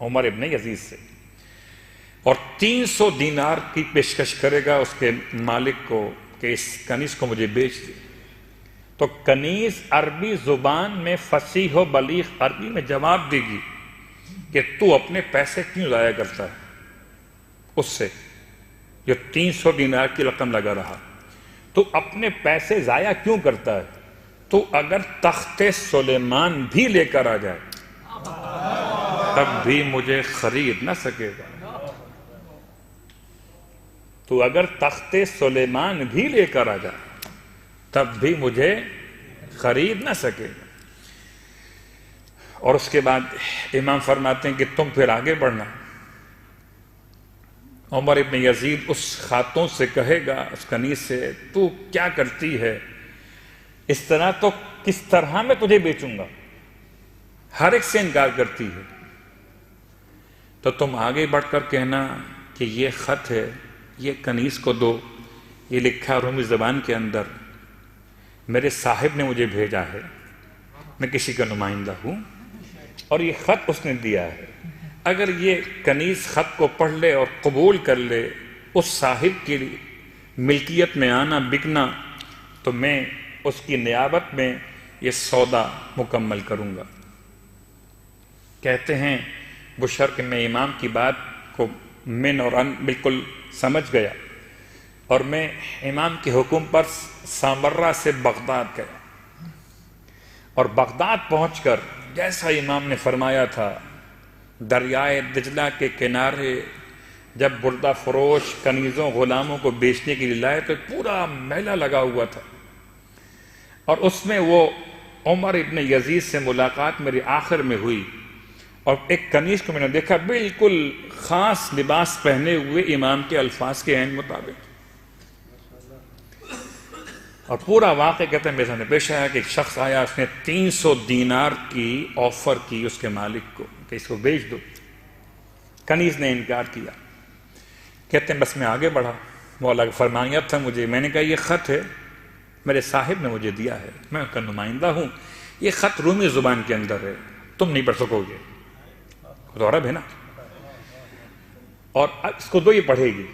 Speaker 1: عمر ابن یزید سے، اور 300 دینار کی پیشکش کرے گا اس کے مالک کو کہ اس کنیز کو مجھے بیچ دے۔ تو کنیز عربی زبان میں فصیح و بلیغ عربی میں جواب دے گی کہ تو اپنے پیسے کیوں ضائع کرتا ہے اس سے جو 300 دینار کی رقم لگا رہا، تو اپنے پیسے ضائع کیوں کرتا ہے؟ تو اگر تخت سلیمان بھی لے کر آ جائے تب بھی مجھے خرید نہ سکے گا، تو اگر تخت سلیمان بھی لے کر آ جائے تب بھی مجھے خرید نہ سکے گا۔ اور اس کے بعد امام فرماتے ہیں کہ تم پھر آگے بڑھنا۔ عمر ابن یزید اس خاتون سے کہے گا، اس کنیز سے، تو کیا کرتی ہے؟ اس طرح تو کس طرح میں تجھے بیچوں گا، ہر ایک سے انکار کرتی ہے۔ تو تم آگے بڑھ کر کہنا کہ یہ خط ہے، یہ کنیز کو دو، یہ لکھا رومی زبان کے اندر، میرے صاحب نے مجھے بھیجا ہے، میں کسی کا نمائندہ ہوں اور یہ خط اس نے دیا ہے۔ اگر یہ کنیز خط کو پڑھ لے اور قبول کر لے، اس صاحب کی ملکیت میں آنا بکنا، تو میں اس کی نیابت میں یہ سودا مکمل کروں گا۔ کہتے ہیں بشر کہ میں امام کی بات کو من اور ان بالکل سمجھ گیا، اور میں امام کے حکم پر سامرہ سے بغداد گیا، اور بغداد پہنچ کر جیسا امام نے فرمایا تھا دریائے دجلہ کے کنارے جب بردہ فروش کنیزوں غلاموں کو بیچنے کے لیے لائے تو پورا میلہ لگا ہوا تھا، اور اس میں وہ عمر ابن یزید سے ملاقات میری آخر میں ہوئی، اور ایک کنیز کو میں نے دیکھا بالکل خاص لباس پہنے ہوئے امام کے الفاظ کے عین مطابق، اور پورا واقعہ کہتے ہیں میرے سامنے پیش آیا کہ ایک شخص آیا، اس نے 300 دینار کی آفر کی اس کے مالک کو کہ اس کو بیچ دو۔ کنیز نے انکار کیا۔ کہتے ہیں بس میں آگے بڑھا، مولا کا فرمانیہ تھا مجھے، میں نے کہا یہ خط ہے میرے صاحب نے مجھے دیا ہے، میں اس کا نمائندہ ہوں، یہ خط رومی زبان کے اندر ہے، تم نہیں پڑھ سکو گے، تو عرب ہے نا، اور اس کو دو، یہ پڑھے گی۔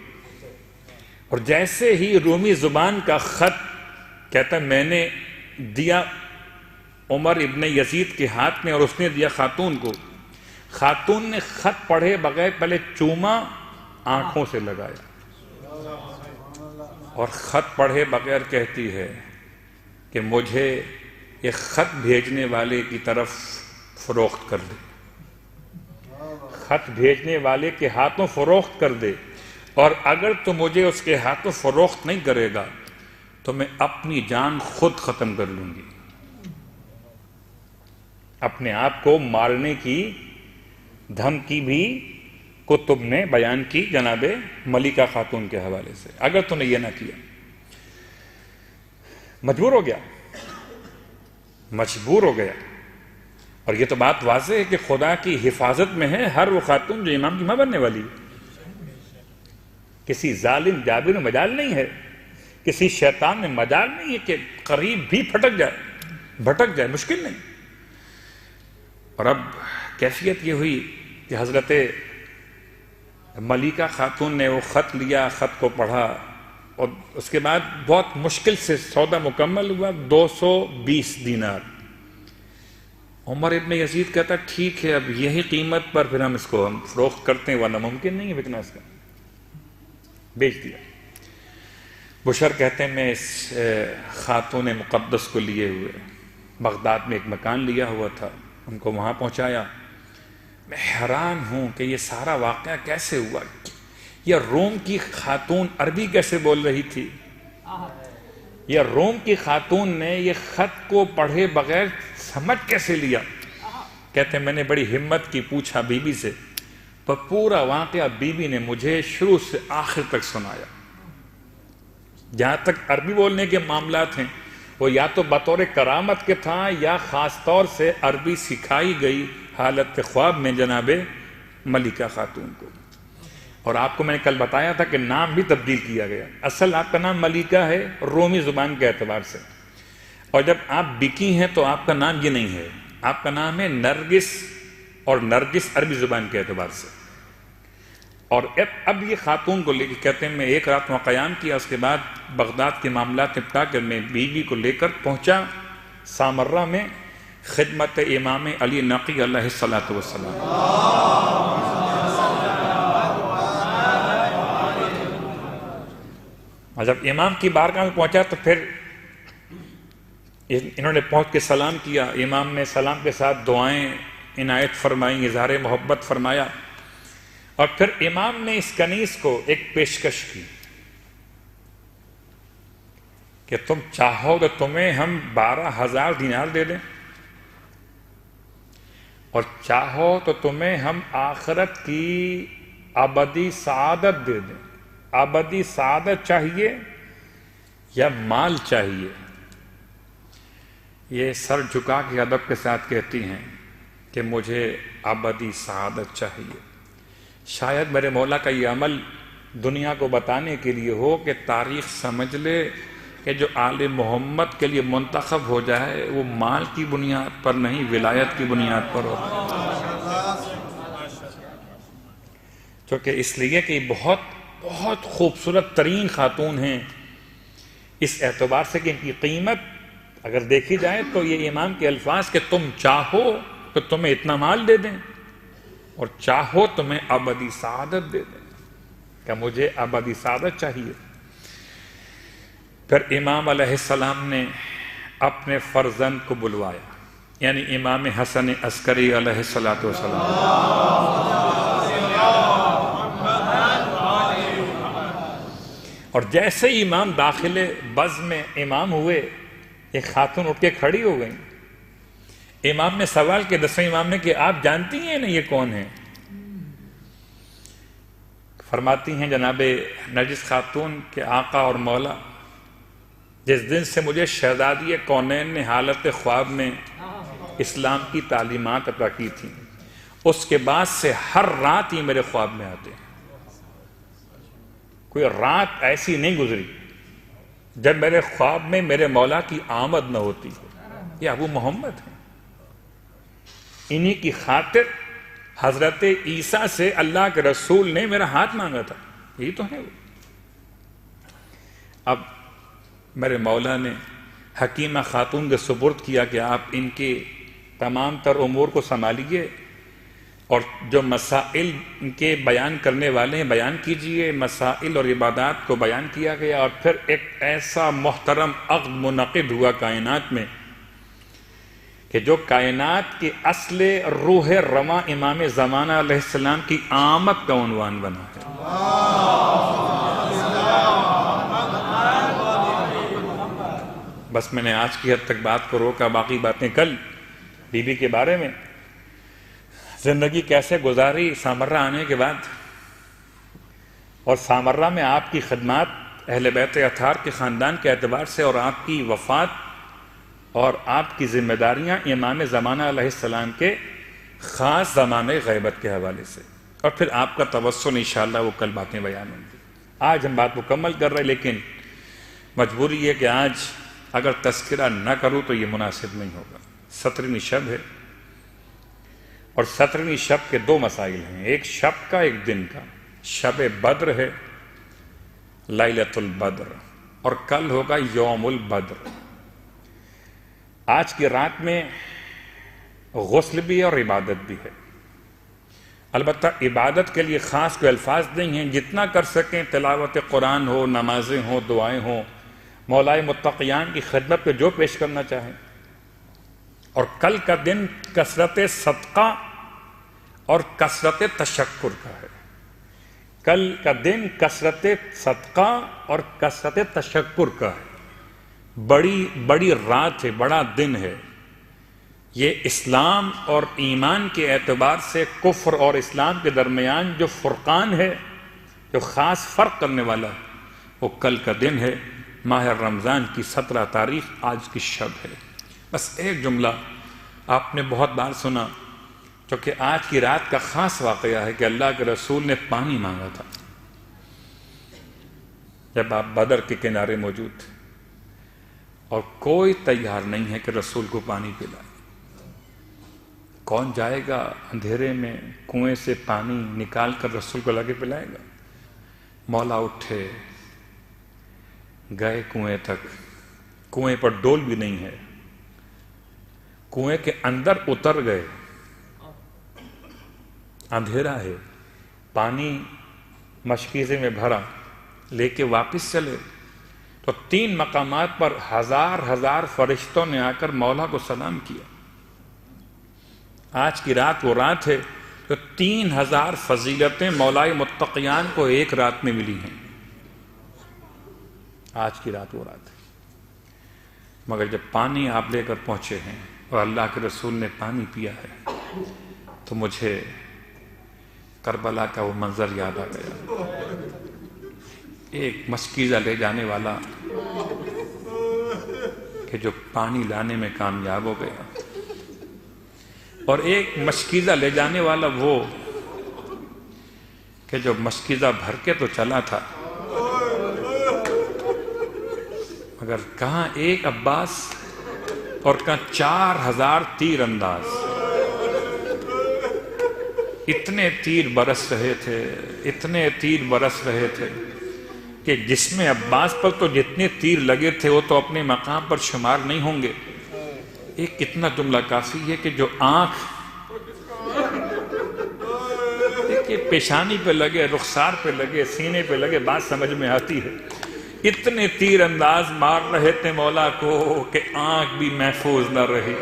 Speaker 1: اور جیسے ہی رومی زبان کا خط کہتا ہے میں نے دیا عمر ابن یزید کے ہاتھ میں اور اس نے دیا خاتون کو، خاتون نے خط پڑھے بغیر پہلے چوما، آنکھوں سے لگایا، اور خط پڑھے بغیر کہتی ہے کہ مجھے یہ خط بھیجنے والے کی طرف فروخت کر دے، خط بھیجنے والے کے ہاتھوں فروخت کر دے، اور اگر تو مجھے اس کے ہاتھوں فروخت نہیں کرے گا تو میں اپنی جان خود ختم کر لوں گی۔ اپنے آپ کو مارنے کی دھمکی بھی کتب نے بیان کی جناب ملکہ خاتون کے حوالے سے، اگر تو نے یہ نہ کیا۔ مجبور ہو گیا، مجبور ہو گیا، اور یہ تو بات واضح ہے کہ خدا کی حفاظت میں ہے ہر وہ خاتون جو امام کی ماں بننے والی ہے۔ کسی ظالم جابر میں مجال نہیں ہے، کسی شیطان میں مجال نہیں ہے کہ قریب بھی بھٹک جائے، مشکل نہیں۔ اور اب کیفیت یہ ہوئی کہ حضرت ملکہ خاتون نے وہ خط لیا، خط کو پڑھا، اور اس کے بعد بہت مشکل سے سودا مکمل ہوا، 220 دینار۔ عمر ابن یزید کہتا ٹھیک ہے، اب یہی قیمت پر پھر ہم اس کو فروخت کرتے ہیں، ورنہ ممکن نہیں ہے بکنا اس کا۔ بیچ دیا۔ بشر کہتے ہیں میں اس خاتون مقدس کو لیے ہوئے بغداد میں ایک مکان لیا ہوا تھا، ان کو وہاں پہنچایا۔ میں حیران ہوں کہ یہ سارا واقعہ کیسے ہوا، یہ روم کی خاتون عربی کیسے بول رہی تھی، یہ روم کی خاتون نے یہ خط کو پڑھے بغیر سمجھ کیسے لیا۔ کہتے ہیں میں نے بڑی ہمت کی، پوچھا بی بی سے، تو پورا واقعہ بی بی نے مجھے شروع سے آخر تک سنایا۔ جہاں تک عربی بولنے کے معاملات ہیں وہ یا تو بطور کرامت کے تھا یا خاص طور سے عربی سکھائی گئی حالت خواب میں جناب ملکہ خاتون کو۔ اور آپ کو میں نے کل بتایا تھا کہ نام بھی تبدیل کیا گیا، اصل آپ کا نام ملکہ ہے رومی زبان کے اعتبار سے، اور جب آپ بکی ہیں تو آپ کا نام یہ نہیں ہے، آپ کا نام ہے نرگس، اور نرگس عربی زبان کے اعتبار سے۔ اور اب یہ خاتون کو لے کے کہتے ہیں میں ایک رات وہاں قیام کیا، اس کے بعد بغداد کے معاملات نپٹا کر میں بیوی کو لے کر پہنچا سامرہ میں خدمت امام علی نقی علیہ الصلوۃ والسلام۔ اور جب امام کی بارگاہ میں پہنچا تو پھر انہوں نے پہنچ کے سلام کیا، امام نے سلام کے ساتھ دعائیں عنایت فرمائیں، اظہار محبت فرمایا، اور پھر امام نے اس کنیز کو ایک پیشکش کی کہ تم چاہو تو تمہیں ہم 12,000 دینار دے دیں، اور چاہو تو تمہیں ہم آخرت کی ابدی سعادت دے دیں۔ ابدی سعادت چاہیے یا مال چاہیے؟ یہ سر جھکا کے ادب کے ساتھ کہتی ہیں کہ مجھے ابدی سعادت چاہیے۔ شاید میرے مولا کا یہ عمل دنیا کو بتانے کے لیے ہو کہ تاریخ سمجھ لے کہ جو آل محمد کے لیے منتخب ہو جائے وہ مال کی بنیاد پر نہیں، ولایت کی بنیاد پر ہو۔ چونکہ اس لیے کہ بہت بہت خوبصورت ترین خاتون ہیں، اس اعتبار سے کہ ان کی قیمت اگر دیکھی جائے تو یہ امام کے الفاظ کہ تم چاہو تو تمہیں اتنا مال دے دیں اور چاہو تمہیں ابدی سعادت دے دیں، کہ مجھے ابدی سعادت چاہیے۔ پھر امام علیہ السلام نے اپنے فرزند کو بلوایا، یعنی امام حسن عسکری علیہ السلام، اور جیسے ہی امام داخل بز میں امام ہوئے ایک خاتون اٹھ کے کھڑی ہو گئی۔ امام نے سوال کیا، 10ویں امام نے، کہ آپ جانتی ہیں نا یہ کون ہیں؟ فرماتی ہیں جناب نرگس خاتون کے آقا اور مولا جس دن سے مجھے شہزادی کونین نے حالت خواب میں اسلام کی تعلیمات عطا کی تھی، اس کے بعد سے ہر رات ہی میرے خواب میں آتے ہیں۔ کوئی رات ایسی نہیں گزری جب میرے خواب میں میرے مولا کی آمد نہ ہوتی۔ یہ ابو محمد ہیں، انہی کی خاطر حضرت عیسیٰ سے اللہ کے رسول نے میرا ہاتھ مانگا تھا، یہی تو ہے وہ۔ اب میرے مولا نے حکیمہ خاتون کے سپرد کیا کہ آپ ان کے تمام تر امور کو سنبھالیے، اور جو مسائل ان کے بیان کرنے والے ہیں بیان کیجئے۔ مسائل اور عبادات کو بیان کیا گیا، اور پھر ایک ایسا محترم عقد منعقد ہوا کائنات میں کہ جو کائنات کی اصل روح رواں امام زمانہ علیہ السلام کی آمد کا عنوان بنا ہے۔ بس میں نے آج کی حد تک بات کو روکا، باقی باتیں کل۔ بی بی کے بارے میں زندگی کیسے گزاری سامرہ آنے کے بعد، اور سامرہ میں آپ کی خدمات اہل بیت اطہار کے خاندان کے اعتبار سے، اور آپ کی وفات اور آپ کی ذمہ داریاں امام زمانہ علیہ السلام کے خاص زمانے غیبت کے حوالے سے، اور پھر آپ کا توسل انشاءاللہ وہ کل باتیں بیان ہوں گی۔ آج ہم بات مکمل کر رہے، لیکن مجبوری ہے کہ آج اگر تذکرہ نہ کروں تو یہ مناسب نہیں ہوگا۔ 17ویں شب ہے، اور 17ویں شب کے دو مسائل ہیں، ایک شب کا ایک دن کا۔ شب بدر ہے، لیلۃ البدر، اور کل ہوگا یوم البدر۔ آج کی رات میں غسل بھی ہے اور عبادت بھی ہے۔ البتہ عبادت کے لیے خاص کوئی الفاظ نہیں ہیں، جتنا کر سکیں تلاوت قرآن ہو، نمازیں ہوں، دعائیں ہوں، مولائے متقیان کی خدمت پہ جو پیش کرنا چاہیں۔ اور کل کا دن کثرت صدقہ اور کثرت تشکر کا ہے۔ کل کا دن کثرت صدقہ اور کثرت تشکر کا ہے۔ بڑی رات ہے، بڑا دن ہے۔ یہ اسلام اور ایمان کے اعتبار سے کفر اور اسلام کے درمیان جو فرقان ہے، جو خاص فرق کرنے والا، وہ کل کا دن ہے۔ ماہ رمضان کی 17 تاریخ آج کی شب ہے۔ بس ایک جملہ آپ نے بہت بار سنا، کیونکہ آج کی رات کا خاص واقعہ ہے کہ اللہ کے رسول نے پانی مانگا تھا جب آپ بدر کے کنارے موجود تھے، اور کوئی تیار نہیں ہے کہ رسول کو پانی پلائے۔ کون جائے گا اندھیرے میں کنویں سے پانی نکال کر رسول کو لگے پلائے گا؟ مولا اٹھے، گئے کنویں تک، کنویں پر ڈول بھی نہیں ہے، کنویں کے اندر اتر گئے، اندھیرا ہے، پانی مشکیزے میں بھرا، لے کے واپس چلے تو 3 مقامات پر ہزار فرشتوں نے آ کر مولا کو سلام کیا۔ آج کی رات وہ رات ہے جو 3000 فضیلتیں مولائے متقیان کو ایک رات میں ملی ہیں۔ آج کی رات وہ رات ہے، مگر جب پانی آپ لے کر پہنچے ہیں اور اللہ کے رسول نے پانی پیا ہے تو مجھے کربلا کا وہ منظر یاد آ گیا۔ ایک مشکیزہ لے جانے والا کہ جو پانی لانے میں کامیاب ہو گیا، اور ایک مشکیزہ لے جانے والا وہ کہ جو مشکیزہ بھر کے تو چلا تھا، مگر کہاں ایک عباس اور کہاں 4000 تیر انداز۔ اتنے تیر برس رہے تھے، اتنے تیر برس رہے تھے کہ جسم عباس پر تو جتنے تیر لگے تھے وہ تو اپنے مقام پر شمار نہیں ہوں گے۔ ایک کتنا جملہ کافی ہے کہ جو آنکھ دیکھیے پیشانی پہ لگے، رخسار پہ لگے، سینے پہ لگے، بات سمجھ میں آتی ہے۔ اتنے تیر انداز مار رہے تھے مولا کو کہ آنکھ بھی محفوظ نہ رہی۔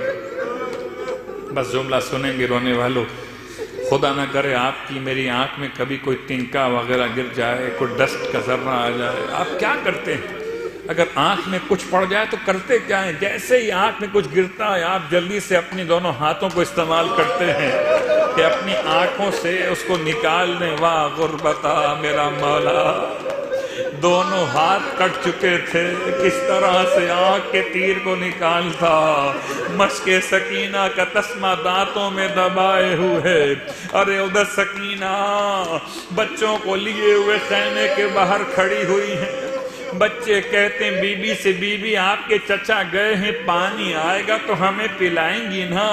Speaker 1: بس جملہ سنیں گے رونے والوں، خدا نہ کرے آپ کی میری آنکھ میں کبھی کوئی تنکا وغیرہ گر جائے، کوئی ڈسٹ کا ذرہ آ جائے۔ آپ کیا کرتے ہیں؟ اگر آنکھ میں کچھ پڑ جائے تو کرتے کیا ہیں؟ جیسے ہی آنکھ میں کچھ گرتا ہے آپ جلدی سے اپنی دونوں ہاتھوں کو استعمال کرتے ہیں کہ اپنی آنکھوں سے اس کو نکال دیں۔ واہ غربتا میرا مولا، دونوں ہاتھ کٹ چکے تھے، کس طرح سے آنکھ کے تیر کو نکالتا، مشق سکینہ کا تسمہ دانتوں میں دبائے ہوئے۔ ارے ادھر سکینہ بچوں کو لیے ہوئے خیمے کے باہر کھڑی ہوئی ہیں، بچے کہتے ہیں بی بی سے، بی بی آپ کے چچا گئے ہیں، پانی آئے گا تو ہمیں پلائیں گی نا؟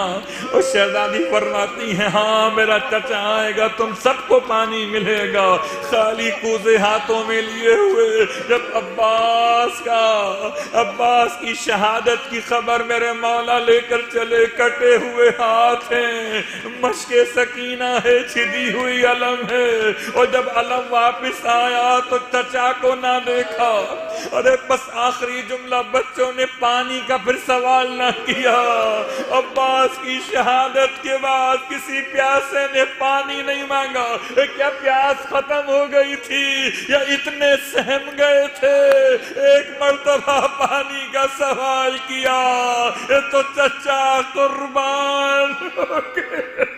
Speaker 1: اور شہزادی فرماتی ہیں ہاں میرا چچا آئے گا تم سب کو پانی ملے گا۔ خالی کوزے ہاتھوں میں لیے ہوئے جب عباس کی شہادت کی خبر میرے مولا لے کر چلے، کٹے ہوئے ہاتھ ہیں، مشق سکینہ ہے، چھدی ہوئی علم ہے، اور جب علم واپس آیا تو چچا کو نہ دیکھا۔ ارے بس آخری جملہ بچوں نے پانی کا پھر سوال نہ کیا۔ عباس کی شہادت کے بعد کسی پیاسے نے پانی نہیں مانگا۔ کیا پیاس ختم ہو گئی تھی یا اتنے سہم گئے تھے؟ ایک مرتبہ پانی کا سوال کیا تو چچا قربان ہو گئے۔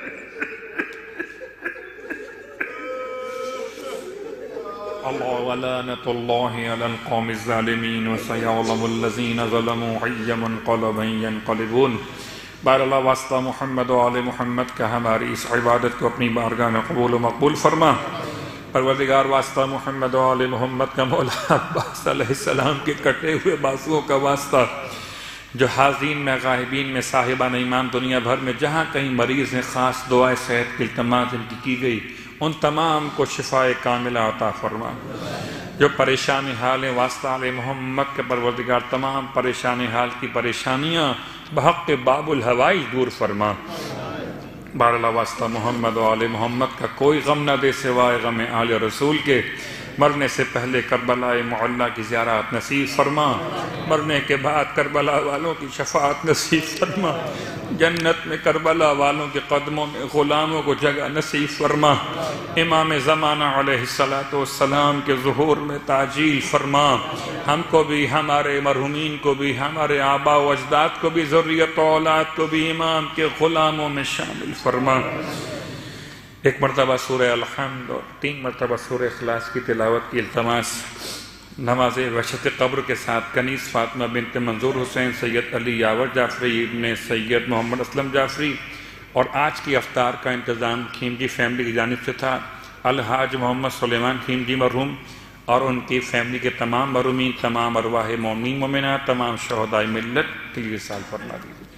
Speaker 1: اللہ ولعنۃ اللہ علی القوم الظالمین وسیعلم الذین ظلموا ای منقلب ینقلبون۔ بار اللہ واسطہ محمد و آل محمد کا ہماری اس عبادت کو اپنی بارگاہ میں قبول و مقبول فرما۔ پروردگار واسطہ محمد و آل محمد کا مولا عباس علیہ السلام کے کٹے ہوئے بازوؤں کا واسطہ، جو حاضرین میں غائبین میں صاحبان ایمان دنیا بھر میں جہاں کہیں مریض ہیں، خاص دعائے صحت کی التماس ان کی گئی، ان تمام کو شفاء کاملہ عطا فرما۔ جو پریشان حال واسطہ علی محمد کے پروردگار تمام پریشان حال کی پریشانیاں بحق باب الہوائی دور فرما۔ بار اللہ واسطہ محمد و آل محمد کا کوئی غم نہ دے سوائے غم آل رسول کے۔ مرنے سے پہلے کربلا معلیٰ کی زیارت نصیب فرما، مرنے کے بعد کربلا والوں کی شفاعت نصیب فرما، جنت میں کربلا والوں کے قدموں میں غلاموں کو جگہ نصیب فرما، امام زمانہ علیہ السلام کے ظہور میں تعجیل فرما، ہم کو بھی، ہمارے مرحومین کو بھی، ہمارے آباء و اجداد کو بھی، ذریت و اولاد کو بھی امام کے غلاموں میں شامل فرما۔ ایک مرتبہ سورہ الحمد اور 3 مرتبہ سورہ اخلاص کی تلاوت کی التماس نماز وحشت قبر کے ساتھ کنیز فاطمہ بنت منظور حسین، سید علی یاور جعفری ابن سید محمد اسلم جعفری، اور آج کی افطار کا انتظام خیمجی فیملی کی جانب سے تھا۔ الحاج محمد سلیمان خیمجی مرحوم اور ان کی فیملی کے تمام مرحومین، تمام ارواح مومنین مومنات، تمام شہدائے ملت کے لیے سال فرما دیجیے۔